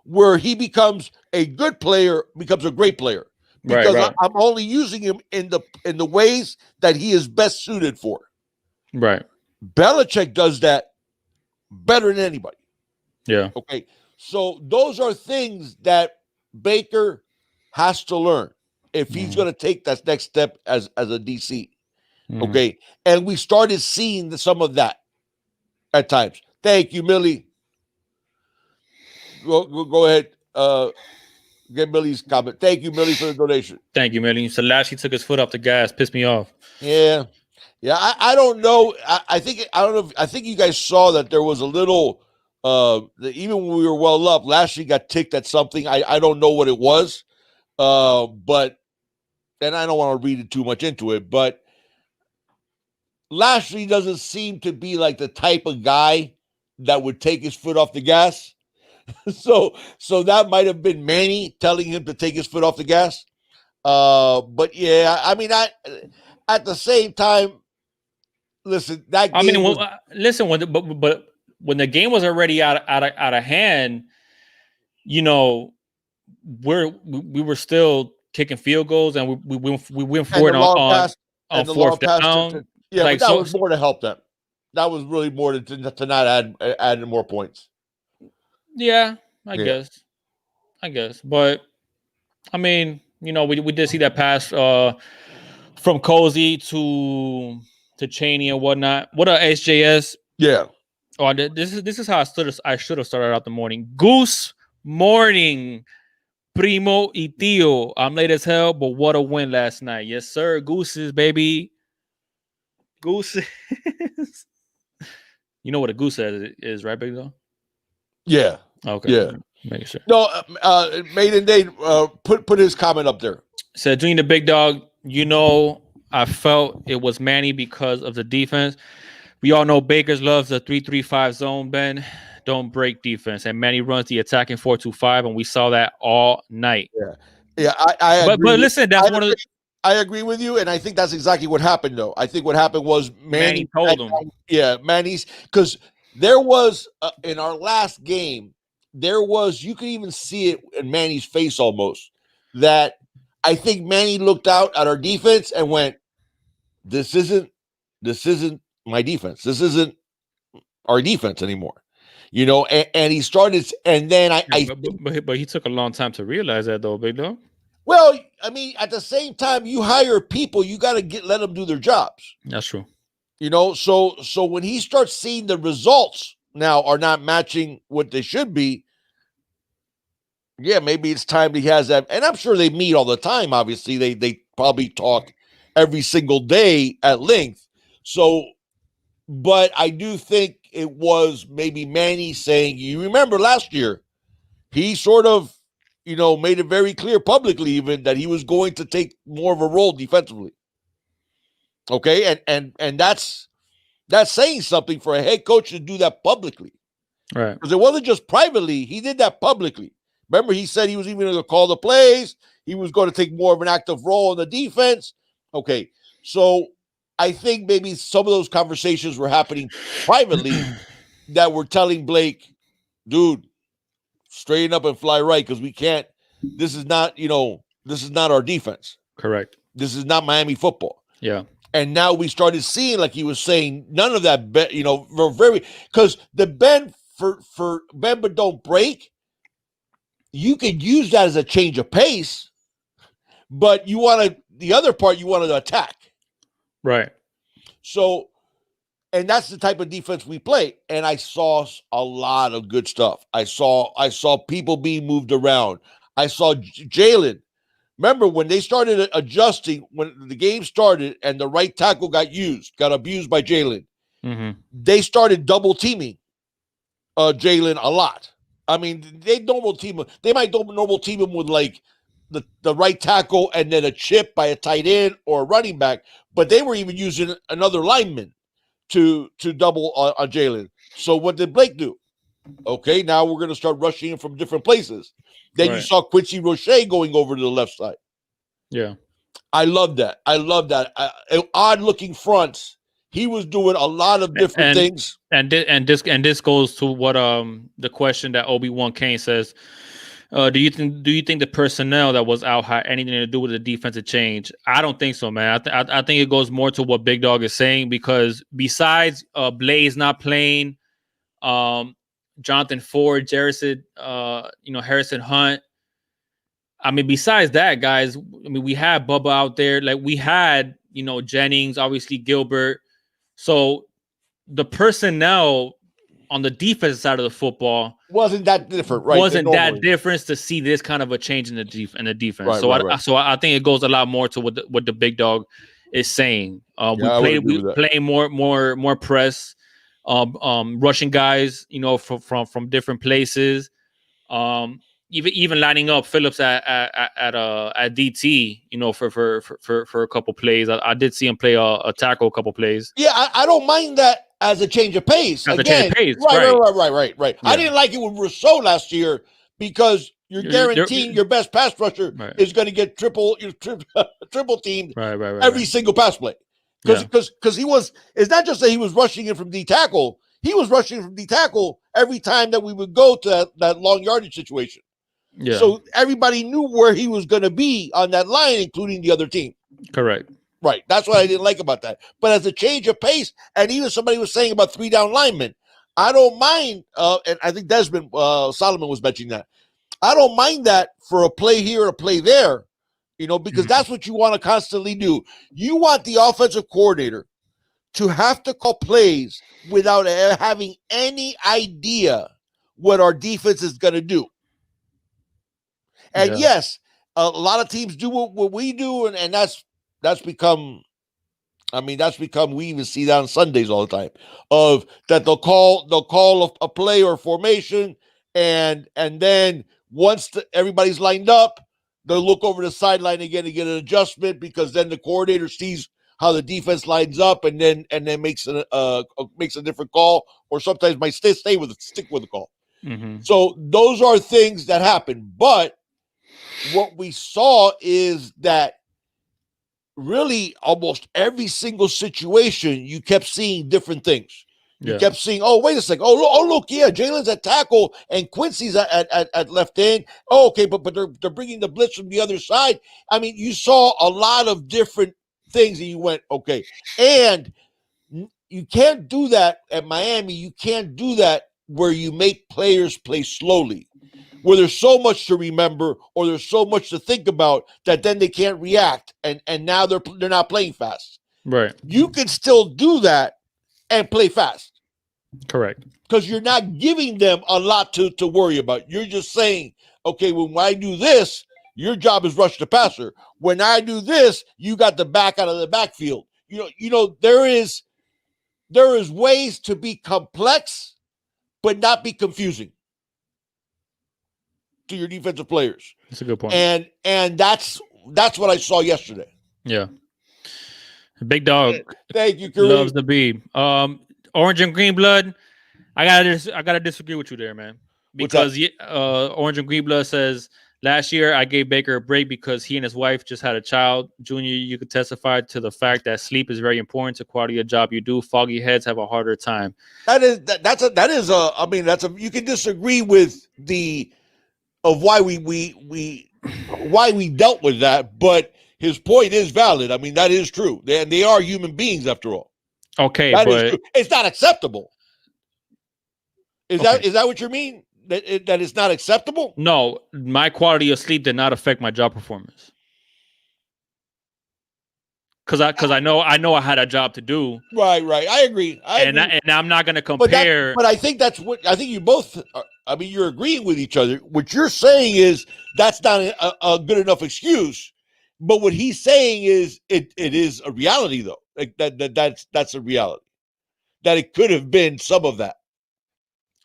where he becomes a good player, becomes a great player? Because right. I'm only using him in the ways that he is best suited for. Right. Belichick does that better than anybody. Yeah. Okay. So those are things that Baker has to learn if he's going to take that next step as a DC. Okay. And we started seeing some of that at times. Thank you, Millie. Go ahead. Get Millie's comment. Thank you, Millie, for the donation. Thank you, Millie. So Lashley took his foot off the gas. Pissed me off. Yeah. Yeah, I don't know. I think I don't know. I think you guys saw that there was a little. Even when we were well up, Lashley got ticked at something. I don't know what it was. But and I don't want to read it too much into it, but Lashley doesn't seem to be like the type of guy that would take his foot off the gas. so that might have been Manny telling him to take his foot off the gas. But yeah, I mean, at the same time, listen, that game. I mean, listen, but when the game was already out of hand, you know, we were still kicking field goals, and we went for it on fourth down. Yeah, like, but that was more to help them. That was really more to not add more points. Yeah, I guess. But I mean, you know, we did see that pass from Cozy to Chaney and whatnot. What a SJS. Yeah. Oh, this is how I should have started out the morning. Goose morning, primo y tío. I'm late as hell, but what a win last night. Yes, sir. Gooses, baby. Gooses. You know what a goose is, right, Big Dog? Yeah. Okay. Yeah. Making sure. No, Maiden Day put his comment up there. Said, Junior the Big Dog, you know, I felt it was Manny because of the defense. We all know Bakers loves the 3-3-5 zone, Ben. Don't break defense. And Manny runs the attacking 4-2-5, and we saw that all night. Yeah. Yeah, I agree. But listen, that's one of the... I agree with you, and I think that's exactly what happened, though. I think what happened was Manny told him. Yeah, Manny's... Because there was, in our last game, you could even see it in Manny's face almost, that I think Manny looked out at our defense and went, this isn't my defense. This isn't our defense anymore. You know, and he started, and then but he took a long time to realize that, though, Big Dog. Well, I mean, at the same time, you hire people, you got to let them do their jobs. That's true. You know, so when he starts seeing the results now are not matching what they should be, yeah, maybe it's time he has that. And I'm sure they meet all the time. Obviously, they probably talk every single day at length. So, but I do think it was maybe Manny saying, you remember last year, he sort of, you know, made it very clear publicly even that he was going to take more of a role defensively. Okay, and that's saying something for a head coach to do that publicly. Right. Because it wasn't just privately, he did that publicly. Remember, he said he was even going to call the plays. He was going to take more of an active role in the defense. Okay, so I think maybe some of those conversations were happening privately that were telling Blake, dude, straighten up and fly right, because we can't. This is not our defense. Correct. This is not Miami football. Yeah. And now we started seeing, like he was saying, none of that, because the bend for bend but don't break, you could use that as a change of pace, but the other part you want to attack. Right. So, and that's the type of defense we play. And I saw a lot of good stuff. I saw people being moved around. I saw Jalen. Remember when they started adjusting, when the game started and the right tackle got abused by Jalen, they started double teaming Jalen a lot. I mean, they might normal team him with like the right tackle and then a chip by a tight end or a running back, but they were even using another lineman to double on Jalen. So what did Blake do? Okay, now we're going to start rushing him from different places. Then you saw Quincy Roche going over to the left side. Yeah. I love that. Odd looking fronts. He was doing a lot of different things. And this goes to what the question that Obi-Wan Kane says. Do you think the personnel that was out had anything to do with the defensive change? I don't think so, man. I think it goes more to what Big Dog is saying, because besides Blaze not playing, Jonathan Ford, Harrison Hunt. I mean, besides that, guys, I mean, we had Bubba out there. Like, we had, Jennings, obviously Gilbert. So the personnel on the defensive side of the football wasn't that different, right? Wasn't that different to see this kind of a change in the defense. Right, so I think it goes a lot more to what the Big Dog is saying. We play more press, rushing guys, from different places. Even lining up Phillips at DT, for a couple plays. I did see him play a tackle a couple plays. Yeah, I don't mind that as a change of pace. Right. Yeah. I didn't like it with Rousseau last year because you're guaranteeing your best pass rusher is going to get triple teamed every single pass play. Because it's not just that he was rushing in from D tackle. He was rushing from D tackle every time that we would go to that long yardage situation. Yeah. So everybody knew where he was going to be on that line, including the other team. Correct. Right. That's what I didn't like about that. But as a change of pace, and even somebody was saying about 3-down linemen, I don't mind. And I think Desmond Solomon was mentioning that. I don't mind that for a play here, a play there, because that's what you want to constantly do. You want the offensive coordinator to have to call plays without having any idea what our defense is going to do. And yes, a lot of teams do what we do, and that's become, we even see that on Sundays all the time, of that they'll call a play or formation, and then once everybody's lined up, they'll look over the sideline again to get an adjustment, because then the coordinator sees how the defense lines up and then makes a different call, or sometimes might stick with the call. Mm-hmm. So those are things that happen. But what we saw is that really almost every single situation, you kept seeing different things. You kept seeing, oh, wait a second. Oh, look, yeah, Jalen's at tackle and Quincy's at left end. Oh, okay, but they're bringing the blitz from the other side. I mean, you saw a lot of different things, and you went, okay. And you can't do that at Miami. You can't do that where you make players play slowly, where there's so much to remember or there's so much to think about that then they can't react, and now they're not playing fast. Right. You can still do that and play fast. Correct. Because you're not giving them a lot to worry about. You're just saying, okay, when I do this, your job is rush the passer. When I do this, you got the back out of the backfield. There is ways to be complex, but not be confusing to your defensive players. That's a good point. And that's what I saw yesterday. Yeah. Big Dog. Thank you, Kareem. Loves the B. Orange and green blood. I gotta disagree with you there, man. Because Orange and green blood says, last year I gave Baker a break because he and his wife just had a child. Junior, you could testify to the fact that sleep is very important to quality of job you do. Foggy heads have a harder time. You can disagree with why we dealt with that, but his point is valid. I mean, that is true. They are human beings after all. Okay, but it's not acceptable. Is that what you mean? That it's not acceptable? No, my quality of sleep did not affect my job performance. Because I know I had a job to do. Right. I agree. And I'm not going to compare. But I think you both. You're agreeing with each other. What you're saying is that's not a good enough excuse. But what he's saying is it is a reality, though. Like that's a reality. That it could have been some of that.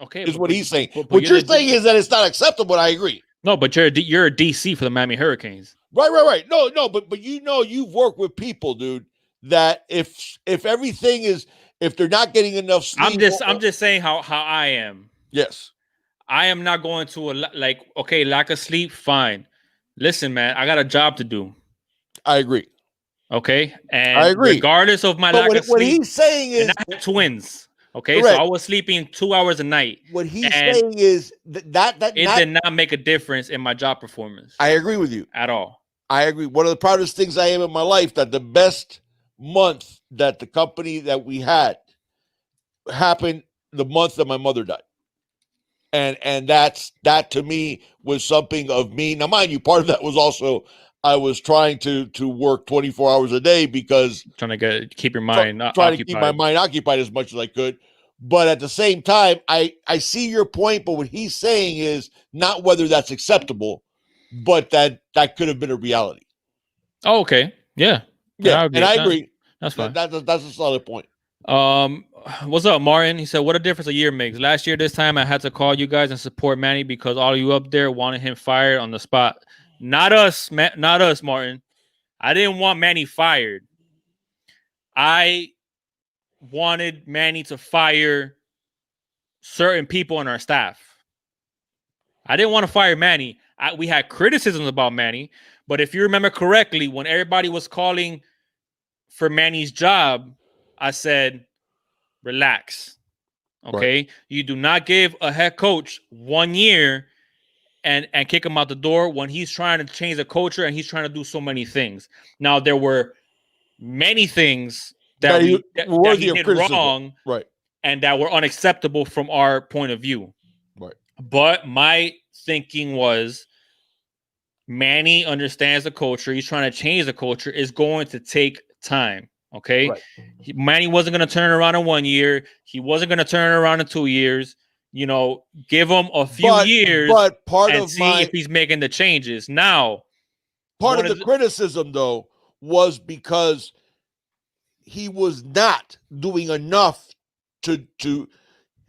Okay, is what he's saying. What you're saying is that it's not acceptable. I agree. No, but you're a DC for the Miami Hurricanes. Right. No, but you've worked with people, dude, that if everything is, if they're not getting enough sleep. I'm just saying how I am. Yes. I am not going to lack of sleep, fine. Listen, man, I got a job to do. I agree. Okay? And I agree. Regardless of my lack of sleep. What he's saying is, and I have twins. Okay, correct. So I was sleeping 2 hours a night. What he's saying is that did not make a difference in my job performance. I agree with you. At all. I agree. One of the proudest things I am in my life, that the best month that the company that we had happened the month that my mother died. And that to me was something of me. Now, mind you, part of that was also I was trying to work 24 hours a day because trying to keep your mind trying to keep my mind occupied as much as I could. But at the same time, I see your point. But what he's saying is not whether that's acceptable, but that could have been a reality. Oh, okay. Yeah. Yeah, and I agree. That's fine. That's a solid point. What's up, Martin? He said, "What a difference a year makes." Last year, this time, I had to call you guys and support Manny because all of you up there wanted him fired on the spot. Not us, not us, Martin. I didn't want Manny fired. I wanted Manny to fire certain people on our staff. I didn't want to fire Manny. We had criticisms about Manny, but if you remember correctly, when everybody was calling for Manny's job, I said, relax. Okay. Right. You do not give a head coach 1 year and kick him out the door when he's trying to change the culture and he's trying to do so many things. Now, there were many things that he did wrong, right, and that were unacceptable from our point of view. Right. But my thinking was, Manny understands the culture. He's trying to change the culture. It's going to take time. Okay. Right. Manny wasn't going to turn around in 1 year. He wasn't going to turn around in 2 years. You know, give him a few years, but part and of see if he's making the changes. Now, part of the criticism, though, was because he was not doing enough to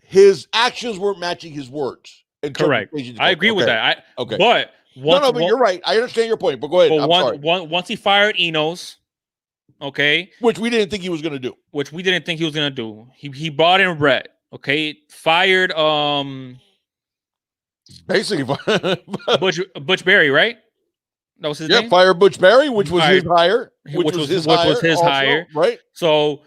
his actions weren't matching his words. Correct. I agree with that. Okay. But but you're right. I understand your point, but go ahead. But once he fired Enos, okay, which we didn't think he was going to do. He brought in Rhett. Okay, fired basically Butch Berry, right? That was his name. Yeah, fired Butch Berry, which was his hire. Which was his hire. Right. So,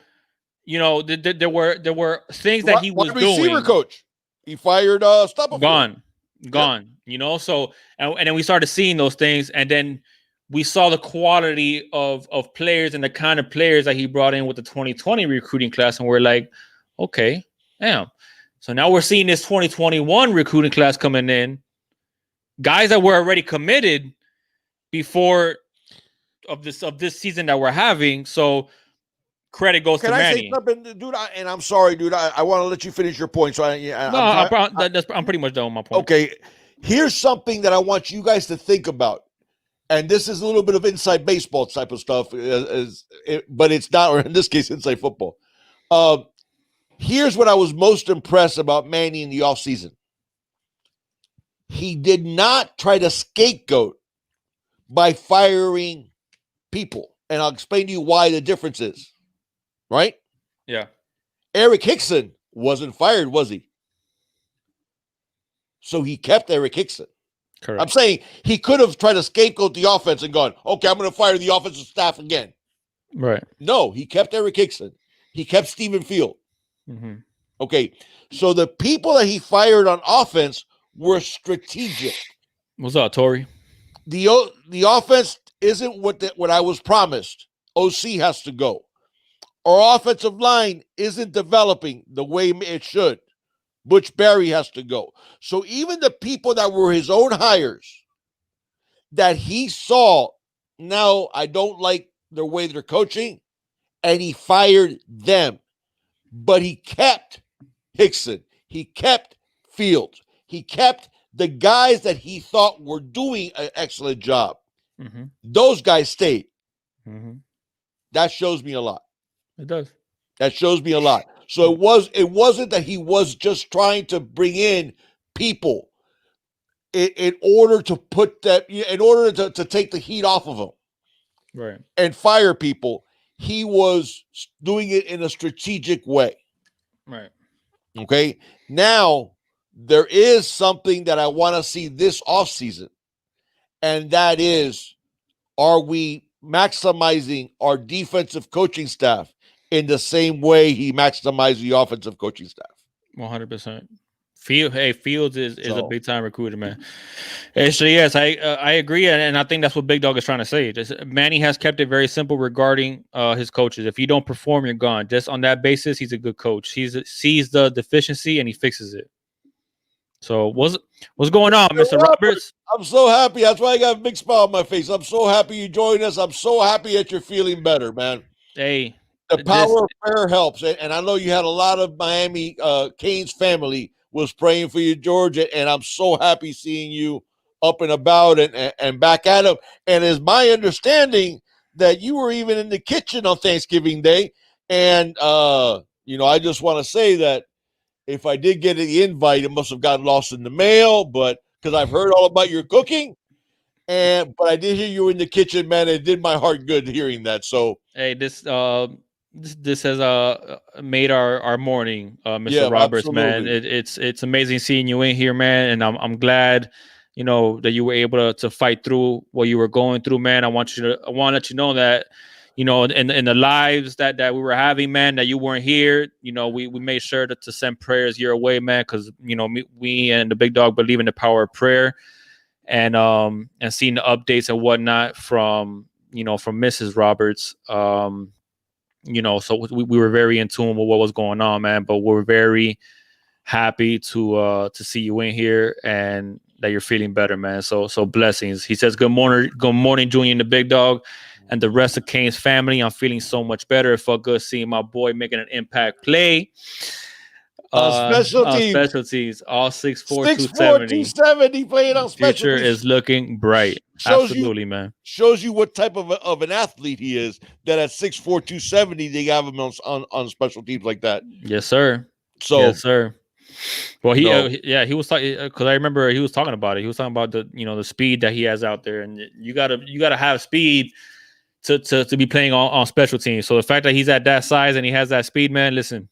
you know, there were things that he was doing. Receiver coach. He fired Stubblefield. Gone. Yep. You know, so and then we started seeing those things, and then we saw the quality of players and the kind of players that he brought in with the 2020 recruiting class, and we're like, okay, damn. So now we're seeing this 2021 recruiting class coming in, guys that were already committed before of this season that we're having. So credit goes to Manny. Can I say something, dude? And I'm sorry, dude. I want to let you finish your point. So I'm pretty much done with my point. Okay, here's something that I want you guys to think about. And this is a little bit of inside baseball type of stuff, but it's not, or in this case, inside football. Here's what I was most impressed about Manny in the offseason. He did not try to scapegoat by firing people. And I'll explain to you why the difference is. Right? Yeah. Eric Hickson wasn't fired, was he? So he kept Eric Hickson. Correct. I'm saying he could have tried to scapegoat the offense and gone, okay, I'm going to fire the offensive staff again. Right. No, he kept Eric Hickson. He kept Stephen Field. Mm-hmm. Okay, so the people that he fired on offense were strategic. What's up, Tori? The offense isn't what I was promised. OC has to go. Our offensive line isn't developing the way it should. Butch Berry has to go. So even the people that were his own hires that he saw, now I don't like the way they're coaching, and he fired them. But he kept Hickson. He kept Fields. He kept the guys that he thought were doing an excellent job. Mm-hmm. Those guys stayed. Mm-hmm. That shows me a lot. It does. That shows me a lot. So it wasn't that he was just trying to bring in people in order to put that, in order to take the heat off of them, right, and fire people. He was doing it in a strategic way. Right. Okay. Now there is something that I want to see this offseason, and that is, are we maximizing our defensive coaching staff in the same way he maximized the offensive coaching staff? 100%. Fields is a big time recruiter, man. Actually, yes, I agree, and I think that's what Big Dog is trying to say. Manny has kept it very simple regarding his coaches. If you don't perform, you're gone. Just on that basis, he's a good coach. He sees the deficiency and he fixes it. So what's going on, Mr. Roberts? I'm so happy. That's why I got a big smile on my face. I'm so happy you joined us. I'm so happy that you're feeling better, man. Hey, the power of prayer helps, and I know you had a lot of Miami Canes family was praying for you, George, and I'm so happy seeing you up and about and back at him. And it's my understanding that you were even in the kitchen on Thanksgiving Day. And, I just want to say that if I did get the invite, it must have gotten lost in the mail, but because I've heard all about your cooking. But I did hear you in the kitchen, man. It did my heart good hearing that. So, hey, this has made our morning, Mr. yeah, Roberts, absolutely. man. It's amazing seeing you in here, man, and I'm glad, that you were able to fight through what you were going through, man. I want to let you know that, in the lives that we were having, man, that you weren't here. We made sure to send prayers your way, man, because we and the Big Dog believe in the power of prayer. And seeing the updates and whatnot from Mrs. Roberts, so we were very in tune with what was going on, man. But we're very happy to see you in here and that you're feeling better, man. So blessings. He says, good morning, Junior and the Big Dog and the rest of Kane's family. I'm feeling so much better. It felt good seeing my boy making an impact play. Special teams, all 6'4", 270 playing on special future teams. is looking bright. Absolutely, man. Shows you what type of an athlete he is. That at 6'4", 270, they have him on special teams like that. Yes, sir. So, yes, sir. Well, he was talking, because I remember he was talking about it. He was talking about the speed that he has out there, and you gotta have speed to be playing on special teams. So the fact that he's at that size and he has that speed, man, listen.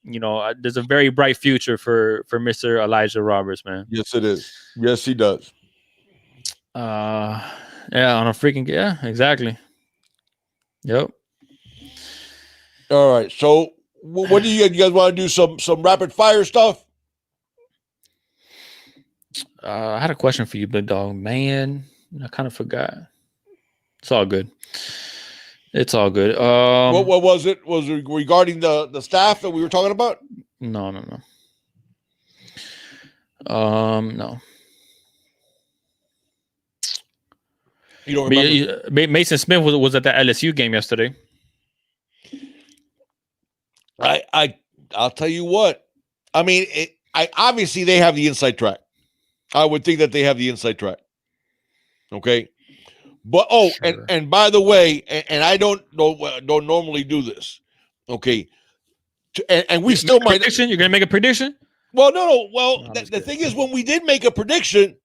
There's a very bright future for Mr. Elijah Roberts, man. Yes, it is. Yes, he does. Yeah, exactly. Yep. All right. So, what do you guys want to do? Some rapid fire stuff? I had a question for you, Big Dog. Man, I kind of forgot. It's all good. It's all good. What was it? Was it regarding the staff that we were talking about? No. No. You don't remember? Mason Smith was at the LSU game yesterday. I'll tell you what. I mean, obviously they have the inside track. I would think that they have the inside track. Okay. But sure. and by the way, and I don't normally do this, okay. And we still might. Prediction? You're gonna make a prediction? Well, no. Well, the thing is, when we did make a prediction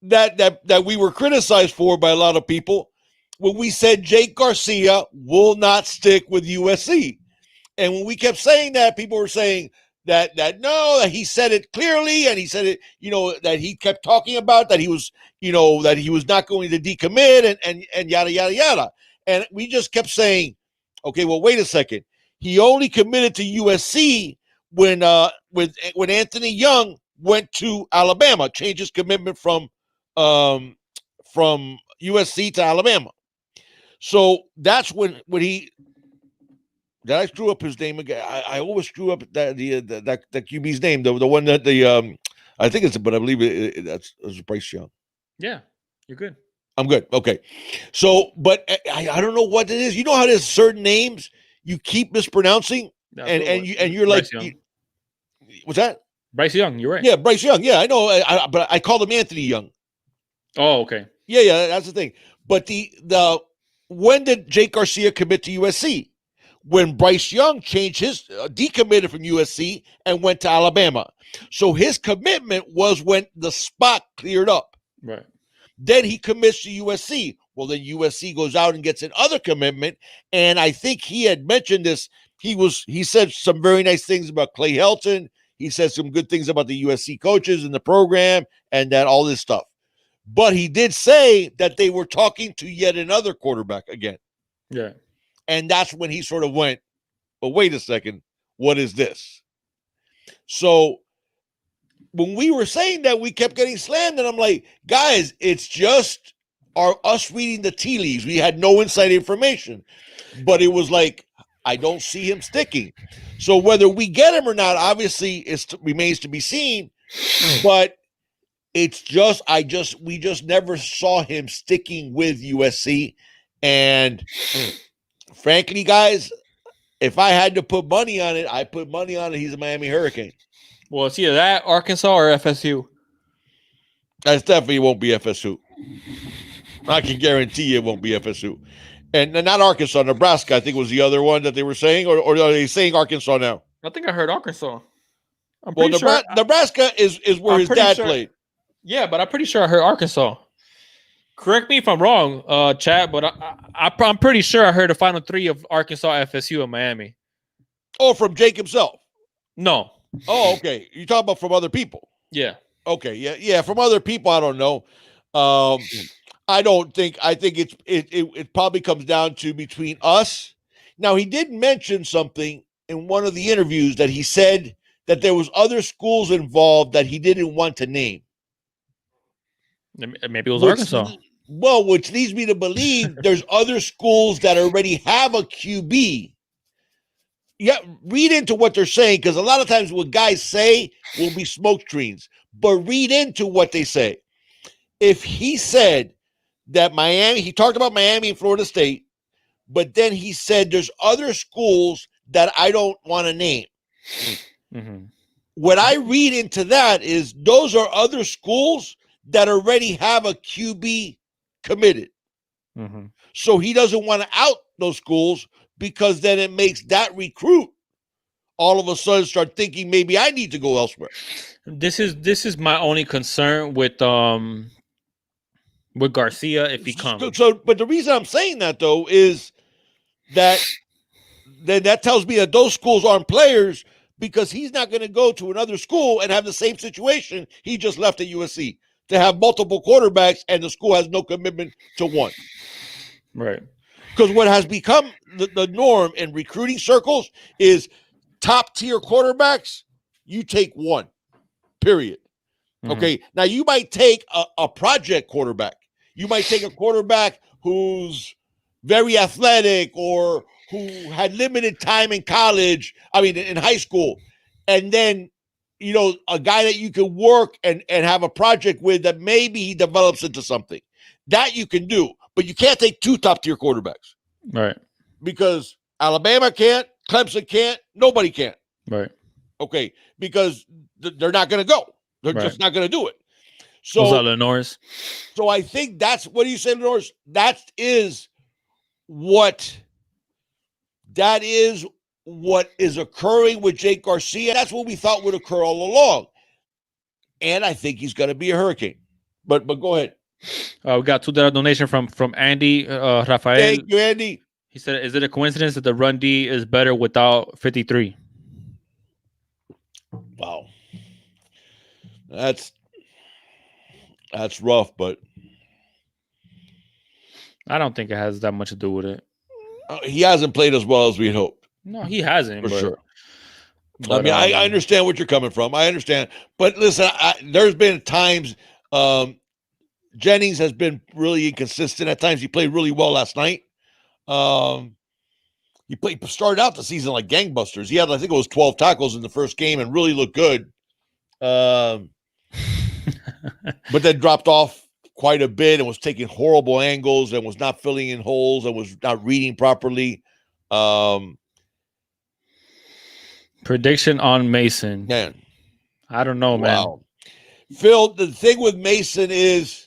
that we were criticized for by a lot of people, when we said Jake Garcia will not stick with USC, and when we kept saying that, people were saying that no, that he said it clearly, and he said it, that he kept talking about that he was, that he was not going to decommit and yada yada yada, and we just kept saying, okay, well, wait a second, he only committed to USC when Anthony Young went to Alabama, changed his commitment from USC to Alabama, so that's when he. Did I screw up his name again? I always screw up that QB's name, the one that I think it's, but I believe that's Bryce Young. Yeah, you're good. I'm good. Okay, so but I don't know what it is. You know how there's certain names you keep mispronouncing, and you're like, what's that? Bryce Young. You're right. Yeah, Bryce Young. Yeah, I know. But I called him Anthony Young. Oh, okay. Yeah, that's the thing. But the when did Jake Garcia commit to USC? When Bryce Young changed his decommitted from USC and went to Alabama. So his commitment was when the spot cleared up. Right. Then he commits to USC. Well, then USC goes out and gets another commitment. And I think he had mentioned this. He said some very nice things about Clay Helton. He said some good things about the USC coaches in the program and that all this stuff. But he did say that they were talking to yet another quarterback again. Yeah. And that's when he sort of went, but wait a second, what is this? So when we were saying that, we kept getting slammed, and I'm like, guys, it's just us reading the tea leaves. We had no inside information, but it was like, I don't see him sticking. So whether we get him or not, obviously, remains to be seen. But it's just, we just never saw him sticking with USC, and. Frankly, guys, if I had to put money on it, I put money on it. He's a Miami Hurricane. Well, it's either that, Arkansas, or FSU. That definitely won't be FSU. I can guarantee you it won't be FSU. And not Arkansas, Nebraska, I think was the other one that they were saying, or are they saying Arkansas now? I think I heard Arkansas. Nebraska is where his dad played. Yeah, but I'm pretty sure I heard Arkansas. Correct me if I'm wrong, Chad, but I'm pretty sure I heard the final three of Arkansas, FSU, and Miami. Oh, from Jake himself? No. Oh, okay. You're talking about from other people? Yeah. Okay. Yeah. From other people, I don't know. I think it probably comes down to between us. Now, he did mention something in one of the interviews that he said that there was other schools involved that he didn't want to name. Maybe it was Arkansas. Well, which leads me to believe there's other schools that already have a QB. Yeah, read into what they're saying, because a lot of times what guys say will be smoke screens. But read into what they say. If he said that Miami, he talked about Miami and Florida State, but then he said there's other schools that I don't want to name. Mm-hmm. What I read into that is those are other schools that already have a QB committed. Mm-hmm. So he doesn't want to out those schools, because then it makes that recruit all of a sudden start thinking maybe I need to go elsewhere. This is my only concern with Garcia if he comes. So, but the reason I'm saying that though is that then that tells me that those schools aren't players, because he's not going to go to another school and have the same situation he just left at USC, to have multiple quarterbacks and the school has no commitment to one. Right. Because what has become the norm in recruiting circles is top-tier quarterbacks, you take one, period. Mm-hmm. Okay, now you might take a project quarterback. You might take a quarterback who's very athletic or who had limited time in in high school. And then, a guy that you can work and have a project with that maybe he develops into something. That you can do. But you can't take two top-tier quarterbacks. Right. Because Alabama can't, Clemson can't, nobody can. Right. Okay, because they're not going to go. They're just not going to do it. So, what's up, Lenore's? So I think what do you say, Lenore's? That is what is occurring with Jake Garcia. That's what we thought would occur all along. And I think he's going to be a Hurricane. But go ahead. We got $2 donation from Andy Rafael. Thank you, Andy. He said, "Is it a coincidence that the run D is better without 53?" Wow, that's rough, but I don't think it has that much to do with it. He hasn't played as well as we had hoped. No, he hasn't, for sure. But, I understand what you're coming from. I understand, but listen, there's been times. Jennings has been really inconsistent at times. He played really well last night. He started out the season like gangbusters. He had, I think it was 12 tackles in the first game and really looked good. But then dropped off quite a bit and was taking horrible angles and was not filling in holes and was not reading properly. Prediction on Mason. Man. I don't know, man. Phil, the thing with Mason is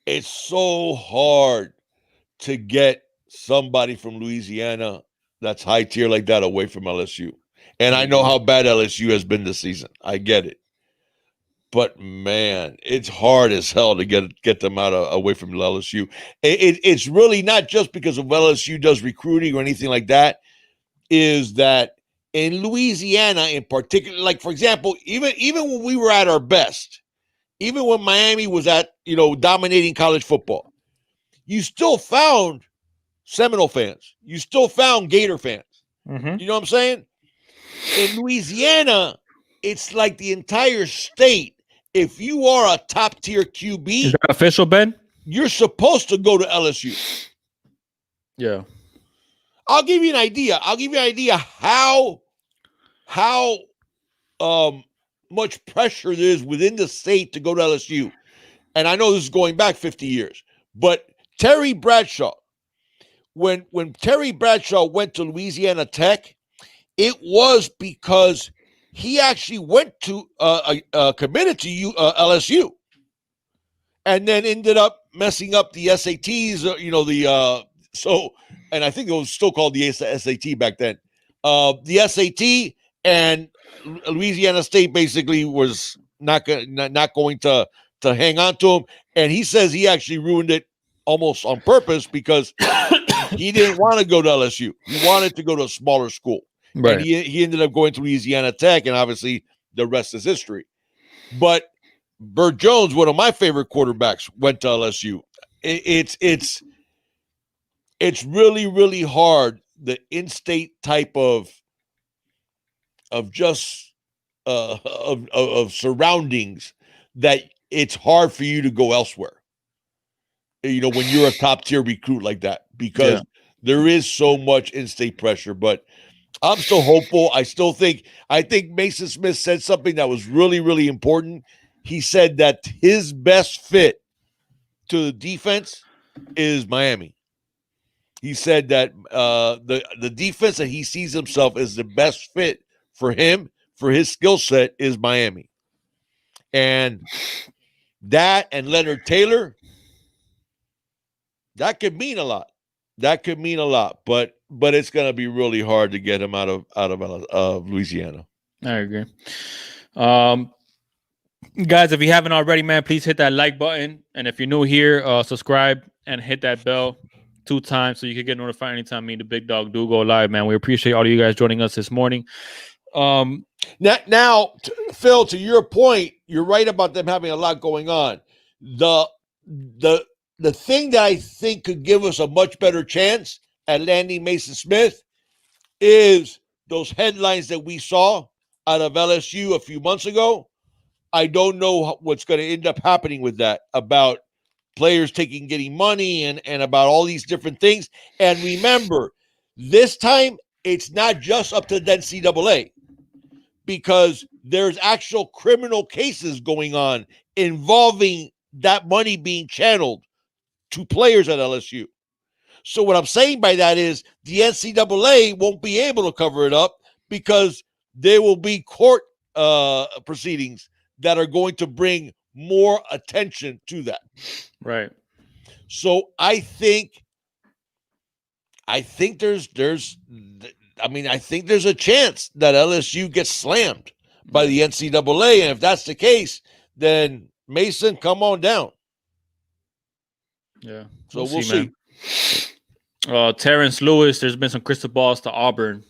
it's so hard to get somebody from Louisiana that's high tier like that away from LSU. And I know how bad LSU has been this season. I get it. But, man, it's hard as hell to get them away from LSU. It's really not just because of LSU does recruiting or anything like that, is that in Louisiana in particular, like, for example, even when we were at our best, even when Miami was at, dominating college football, you still found Seminole fans. You still found Gator fans. Mm-hmm. You know what I'm saying? In Louisiana, it's like the entire state. If you are a top-tier QB, is that official, Ben? You're supposed to go to LSU. Yeah. I'll give you an idea. How much pressure there is within the state to go to LSU. And I know this is going back 50 years, but Terry Bradshaw, when Terry Bradshaw went to Louisiana Tech, it was because he actually went to committed to LSU, and then ended up messing up the SATs, the So, and I think it was still called the SAT back then. The SAT and Louisiana State basically was not going to hang on to him. And he says he actually ruined it almost on purpose because he didn't want to go to LSU. He wanted to go to a smaller school. Right. And he ended up going to Louisiana Tech, and obviously the rest is history. But Burt Jones, one of my favorite quarterbacks, went to LSU. It's really, really hard, the in-state type of just of surroundings, that it's hard for you to go elsewhere. When you're a top-tier recruit like that, because there is so much in-state pressure. But I'm still hopeful. I think Mason Smith said something that was really, really important. He said that his best fit to the defense is Miami. He said that the defense that he sees himself as the best fit for him, for his skill set, is Miami. And that and Leonard Taylor, that could mean a lot. But it's going to be really hard to get him out of Louisiana. I agree. Guys, if you haven't already, man, please hit that like button. And if you're new here, subscribe and hit that bell 2 times so you can get notified anytime me and the Big Dog do go live, man. We appreciate all of you guys joining us this morning. Now, Phil, to your point, you're right about them having a lot going on. The thing that I think could give us a much better chance at landing Mason Smith is those headlines that we saw out of LSU a few months ago. I don't know what's going to end up happening with that, about players getting money and about all these different things. And remember, this time it's not just up to the NCAA, because there's actual criminal cases going on involving that money being channeled to players at LSU. So what I'm saying by that is the NCAA won't be able to cover it up, because there will be court proceedings that are going to bring more attention to that. Right. So I think there's a chance that LSU gets slammed by the NCAA. And if that's the case, then Mason, come on down. Yeah. So we'll see. Terrance Lewis, there's been some crystal balls to Auburn.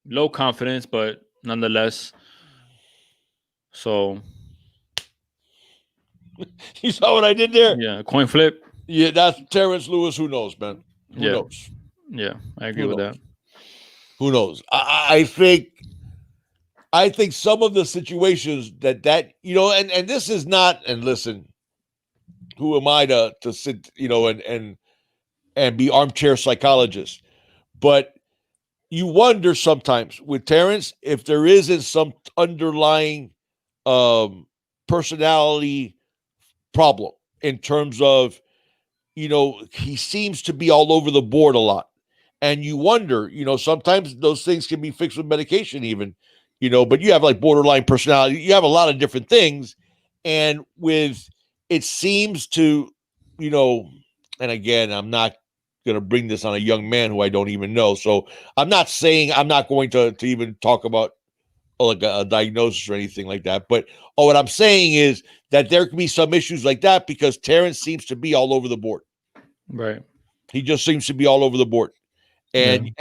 Low confidence, but nonetheless. So you saw what I did there? Yeah, coin flip. Yeah, that's Terrance Lewis. Who knows, man? Who knows? Yeah, I agree with that. Who knows? I think some of the situations that and this is not, and listen, who am I to sit, and be armchair psychologist? But you wonder sometimes with Terrance if there isn't some underlying personality problem, in terms of, he seems to be all over the board a lot. And you wonder, sometimes those things can be fixed with medication even, but you have like borderline personality. You have a lot of different things. And it seems to, and again, I'm not going to bring this on a young man who I don't even know. So I'm not saying, I'm not going to even talk about like a diagnosis or anything like that. But what I'm saying is that there can be some issues like that, because Terrance seems to be all over the board. Right. He just seems to be all over the board. And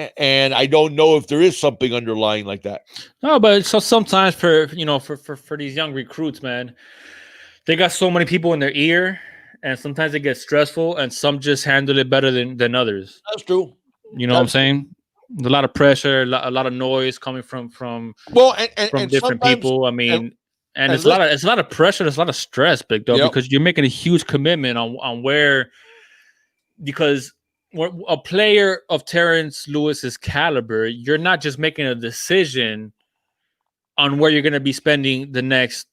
I don't know if there is something underlying like that. No, but so sometimes for these young recruits, man, they got so many people in their ear, and sometimes it gets stressful, and some just handle it better than others. That's true. You know what I'm saying? A lot of pressure, a lot of noise coming from different people. I mean, and it's a lot of pressure. There's a lot of stress, Big Dog, because you're making a huge commitment on where, because a player of Terrance Lewis's caliber, you're not just making a decision on where you're going to be spending the next,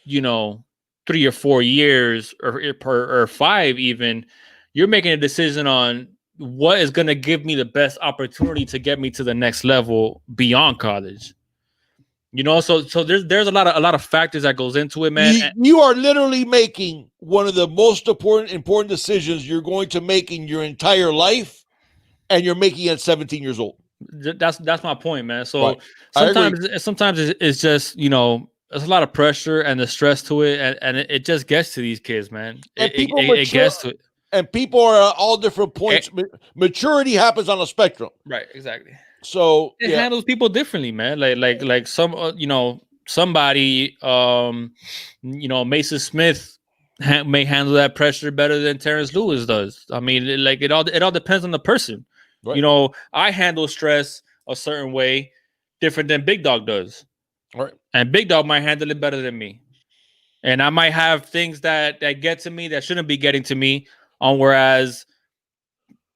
3 or 4 years or 5 even. You're making a decision on what is going to give me the best opportunity to get me to the next level beyond college. So there's a lot of factors that goes into it, man. You are literally making one of the most important decisions you're going to make in your entire life, and you're making it at 17 years old. That's my point, man. So right. sometimes it's just there's a lot of pressure and the stress to it, and it just gets to these kids, man. And it gets to it. And people are at all different points. Maturity happens on a spectrum. Right, exactly. So it handles people differently, man. Like some somebody Mason Smith may handle that pressure better than Terrance Lewis does. I mean, it all depends on the person. Right. I handle stress a certain way different than Big Dog does. Right. And Big Dog might handle it better than me. And I might have things that get to me that shouldn't be getting to me, whereas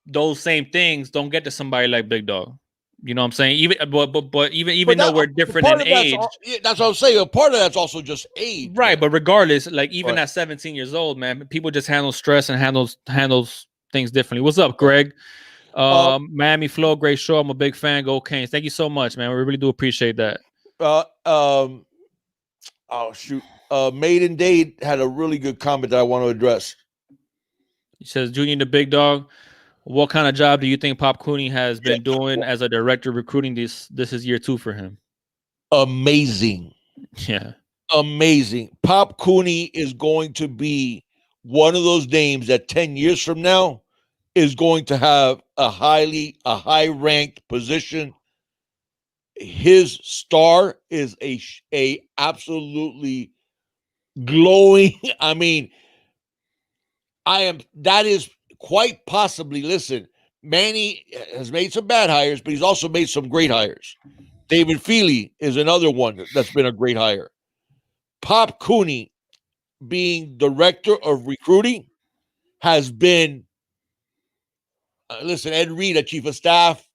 those same things don't get to somebody like Big Dog. You know what I'm saying? Even though we're different in age. That's what I'm saying. A part of that's also just age. Right, man. But regardless, like even at 17 years old, man, people just handle stress and handles things differently. What's up, Greg? Miami Flow, great show. I'm a big fan. Go Canes. Thank you so much, man. We really do appreciate that. Oh shoot. Maiden Dade had a really good comment that I want to address. He says, Junior the Big Dog, what kind of job do you think Pop Cooney has been doing as a director recruiting? This is year 2 for him. Amazing. Yeah. Amazing. Pop Cooney is going to be one of those names that 10 years from now is going to have a high-ranked position. His star is a absolutely glowing. I mean, that is quite possibly, listen, Manny has made some bad hires, but he's also made some great hires. David Feely is another one that's been a great hire. Pop Cooney being director of recruiting has been, listen, Ed Reed, a chief of staff.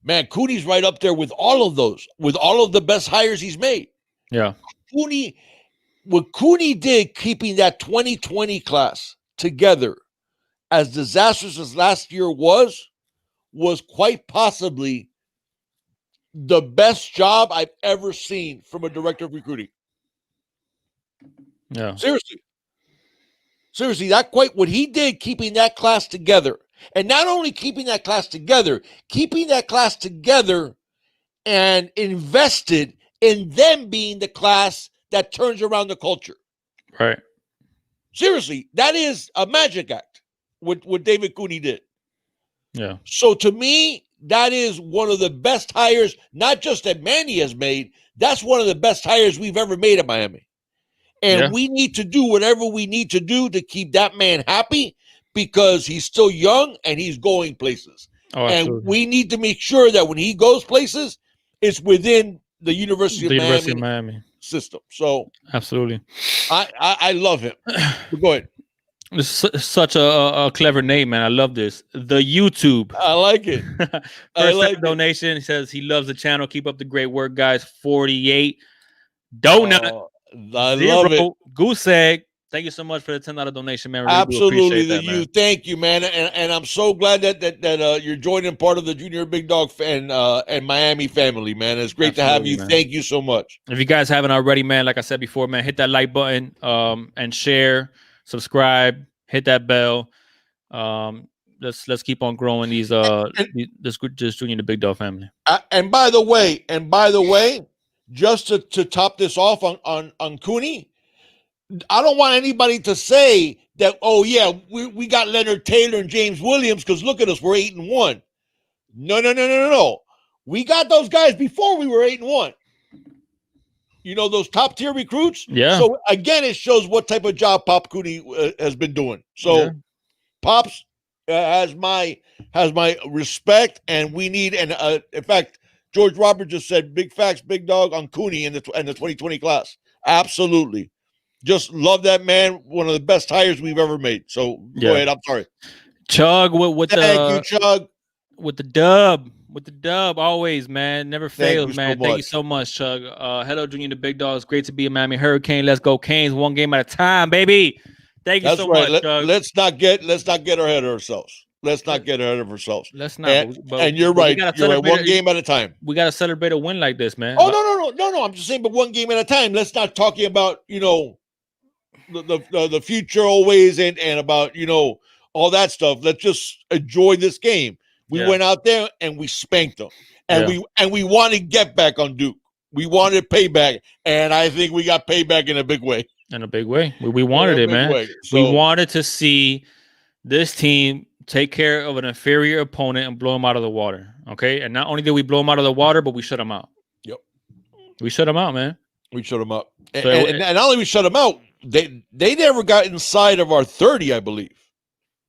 Man, Cooney's right up there with all of those, with all of the best hires he's made. Yeah. What Cooney did, keeping that 2020 class together, as disastrous as last year was quite possibly the best job I've ever seen from a director of recruiting. Yeah. Seriously, what he did, keeping that class together. And not only keeping that class together and invested in them being the class that turns around the culture. Right. Seriously, that is a magic act, what David Cooney did. Yeah. So to me, that is one of the best hires, not just that Manny has made. That's one of the best hires we've ever made at Miami. And we need to do whatever we need to do to keep that man happy, because he's still young and he's going places. Oh, and we need to make sure that when he goes places, it's within the University of Miami system. So absolutely, I love him. Go ahead. It's such a clever name, man. I love this. The YouTube. I like it. First donation. He says he loves the channel. Keep up the great work, guys. 48 donut. I love it. Goose egg. Thank you so much for the $10 donation, man. Really Absolutely, thank you, man. And I'm so glad that you're joining part of the Junior Big Dog and Miami family, man. It's great to have you. Man. Thank you so much. If you guys haven't already, man, like I said before, man, hit that like button, and share, subscribe, hit that bell. Let's keep on growing this Junior the Big Dog family. And by the way, just to top this off on Cooney. I don't want anybody to say that, oh, yeah, we got Leonard Taylor and James Williams because look at us, we're 8-1. No. We got those guys before we were 8-1. You know, those top tier recruits. Yeah. So again, it shows what type of job Pop Cooney has been doing. So Pops has my respect, and we need. And in fact, George Roberts just said, "Big facts, Big Dog on Cooney in the 2020 class." Absolutely. Just love that man. One of the best hires we've ever made. So go ahead. I'm sorry. Chug with Thank you, Chug. With the dub. With the dub, always, man. Never fails, man. Thank you so much, Chug. Hello, Junior the Big Dog. It's great to be a Miami Hurricane. Let's go Canes. One game at a time, baby. Thank you so much, Chug. Let's not get ahead of ourselves. Let's not get ahead of ourselves. Let's not. And you're right. You're right. One game at a time. We got to celebrate a win like this, man. Oh, no. I'm just saying, but one game at a time. Let's not talking about, the future always and about, all that stuff. Let's just enjoy this game. We went out there and we spanked them. And we want to get back on Duke. We wanted payback. And I think we got payback in a big way. In a big way. We wanted it, man. So, we wanted to see this team take care of an inferior opponent and blow them out of the water. Okay. And not only did we blow them out of the water, but we shut them out. Yep. We shut them out, man. We shut them out. So and not only we shut them out, they never got inside of our 30, I believe.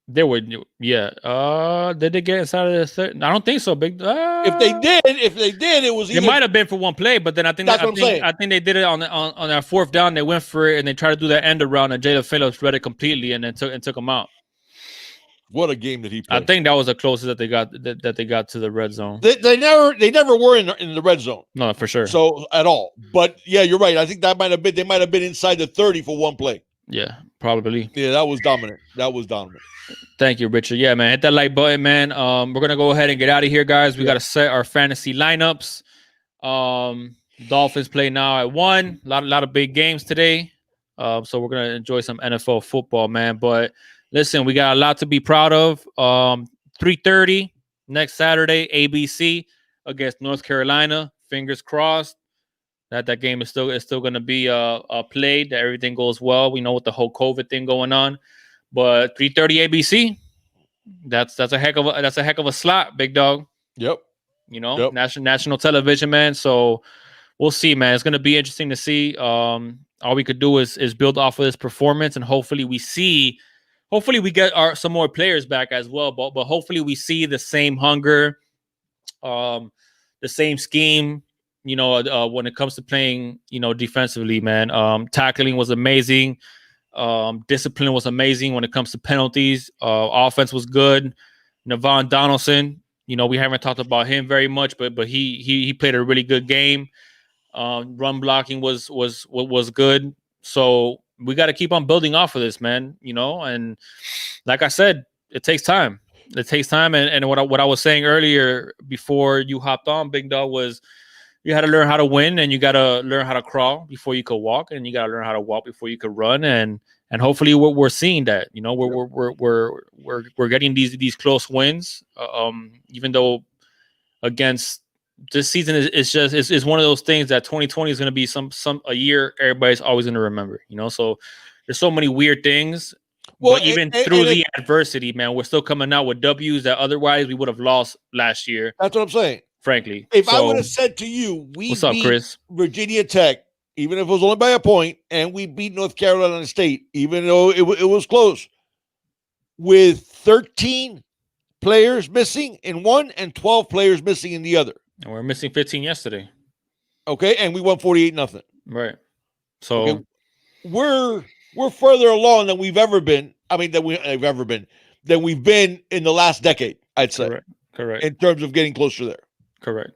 They were, yeah. Did they get inside of the 30? I don't think so. Big. If they did, it was. It might have been for one play, but then I think they did it on our fourth down. They went for it and they tried to do that end around, and Jalen Phillips read it completely and then took them out. What a game that he played! I think that was the closest that they got to the red zone. They never were in the red zone. No, for sure. So at all. But yeah, you're right. I think that they might have been inside the 30 for one play. Yeah, probably. Yeah, that was dominant. Thank you, Richard. Yeah, man. Hit that like button, man. We're gonna go ahead and get out of here, guys. We got to set our fantasy lineups. Dolphins play now at 1. A lot of big games today. So we're gonna enjoy some NFL football, man. But listen, we got a lot to be proud of. 3:30 next Saturday, ABC against North Carolina. Fingers crossed that game is still going to be played. That everything goes well. We know with the whole COVID thing going on, but 3:30 ABC. That's a heck of a slot, big dog. Yep. National television, man. So we'll see, man. It's going to be interesting to see. All we could do is build off of this performance, and hopefully we get some more players back as well. But hopefully we see the same hunger, the same scheme. When it comes to playing, defensively, man. Tackling was amazing. Discipline was amazing when it comes to penalties. Offense was good. Navon Donaldson, we haven't talked about him very much, but he played a really good game. Run blocking was good. So we got to keep on building off of this, man. And like I said, it takes time. And what I was saying earlier before you hopped on, Big Dog, was you had to learn how to win, and you got to learn how to crawl before you could walk, and you got to learn how to walk before you could run. And hopefully we're seeing that. We're getting these close wins. Even though against this season is one of those things that 2020 is going to be a year everybody's always going to remember. So there's so many weird things. Well, but even through the adversity, man, we're still coming out with W's that otherwise we would have lost last year. That's what I'm saying. Frankly, if I would have said to you, what's up, Chris? Virginia Tech, even if it was only by a point, and we beat North Carolina State, even though it was close, with 13 players missing in one and 12 players missing in the other. And we're missing 15 yesterday. Okay, and we won 48-0. Right. So we're further along than we've ever been. I mean, than we've been in the last decade, I'd say. Correct. In terms of getting closer there. Correct.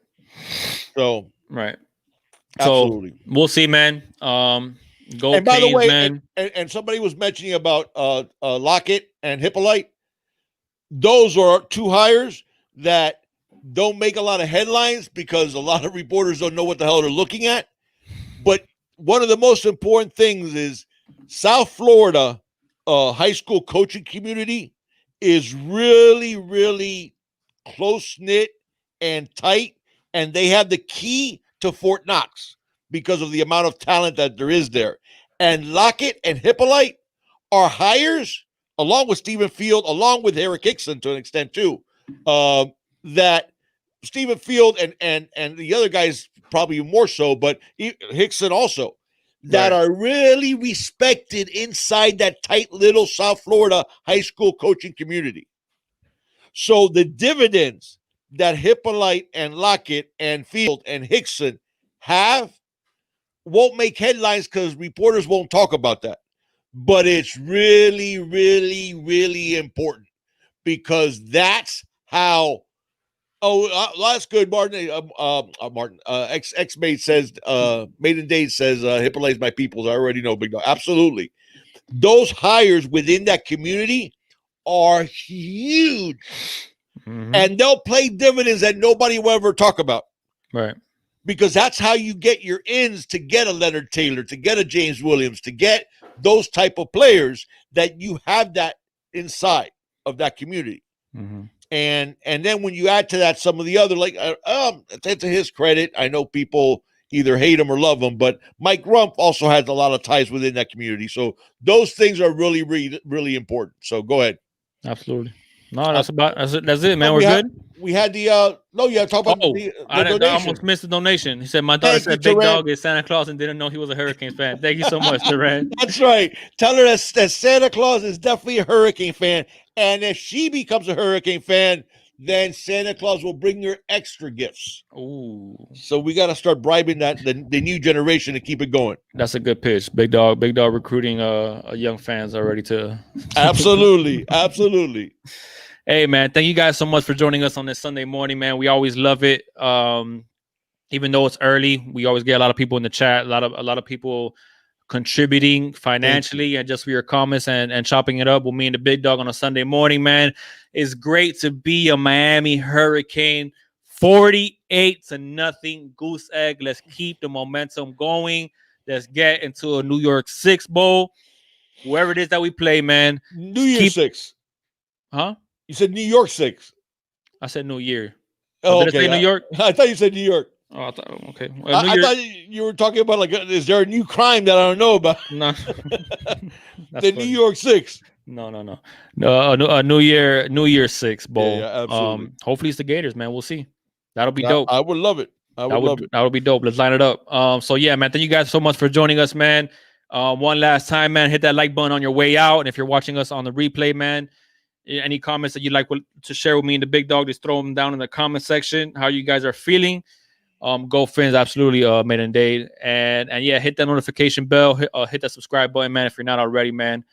So right. Absolutely. So we'll see, man. Go. And by the way, man. And somebody was mentioning about Lockett and Hippolyte. Those are 2 hires that don't make a lot of headlines because a lot of reporters don't know what the hell they're looking at. But one of the most important things is South Florida high school coaching community is really, really close-knit and tight, and they have the key to Fort Knox because of the amount of talent that there is there. And Lockett and Hippolyte are hires, along with Stephen Field, along with Eric Hickson to an extent too, that Stephen Field and the other guys probably more so, but Hickson also, that are really respected inside that tight little South Florida high school coaching community. So the dividends that Hippolyte and Lockett and Field and Hickson have won't make headlines because reporters won't talk about that. But it's really, really, really important because that's how. Oh, that's good, Martin. Martin, X-Mate says, Maiden Days says, Hippolyte's my peoples. I already know, Big Dog. Absolutely. Those hires within that community are huge. And they'll play dividends that nobody will ever talk about. Right. Because that's how you get your ins to get a Leonard Taylor, to get a James Williams, to get those type of players that you have that inside of that community. And then when you add to that some of the other, like, to his credit, I know people either hate him or love him, but Mike Rumpf also has a lot of ties within that community. So those things are really, really, really important. So go ahead. Absolutely. No, that's it, man. We're good. We had the talk about the donation. I almost missed the donation. He said my daughter said Big Dog is Santa Claus and didn't know he was a Hurricanes fan. Thank you so much, Terrance. That's right. Tell her that Santa Claus is definitely a Hurricane fan, and if she becomes a Hurricane fan, then Santa Claus will bring her extra gifts. Ooh. So we got to start bribing the new generation to keep it going. That's a good pitch. Big Dog recruiting young fans already to. Absolutely. Absolutely. Hey, man, thank you guys so much for joining us on this Sunday morning, man. We always love it. Even though it's early, we always get a lot of people in the chat, a lot of people contributing financially and just for your comments and chopping it up with me and the Big Dog on a Sunday morning, man. It's great to be a Miami Hurricane. 48-0 goose egg. Let's keep the momentum going. Let's get into a New York 6 bowl. Whoever it is that we play, man. New Year 6. Huh? You said New York 6. I said New Year. Oh, did I say New York? I thought you said New York. Oh, I thought, okay. I thought you were talking about, like, is there a new crime that I don't know about? No. The New York 6. No. A New Year 6 bowl. Yeah, absolutely. Hopefully it's the Gators, man. We'll see. That'll be dope. I would love it. That would be dope. Let's line it up. So yeah, man. Thank you guys so much for joining us, man. One last time, man. Hit that like button on your way out, and if you're watching us on the replay, man. Any comments that you'd like to share with me and the Big Dog, just throw them down in the comment section. How you guys are feeling. Go Fins, absolutely, made and day. And yeah, hit that notification bell. Hit that subscribe button, man, if you're not already, man.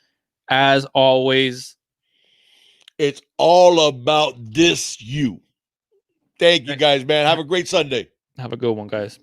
As always, it's all about this you. Thank you, guys, man. Have a great Sunday. Have a good one, guys.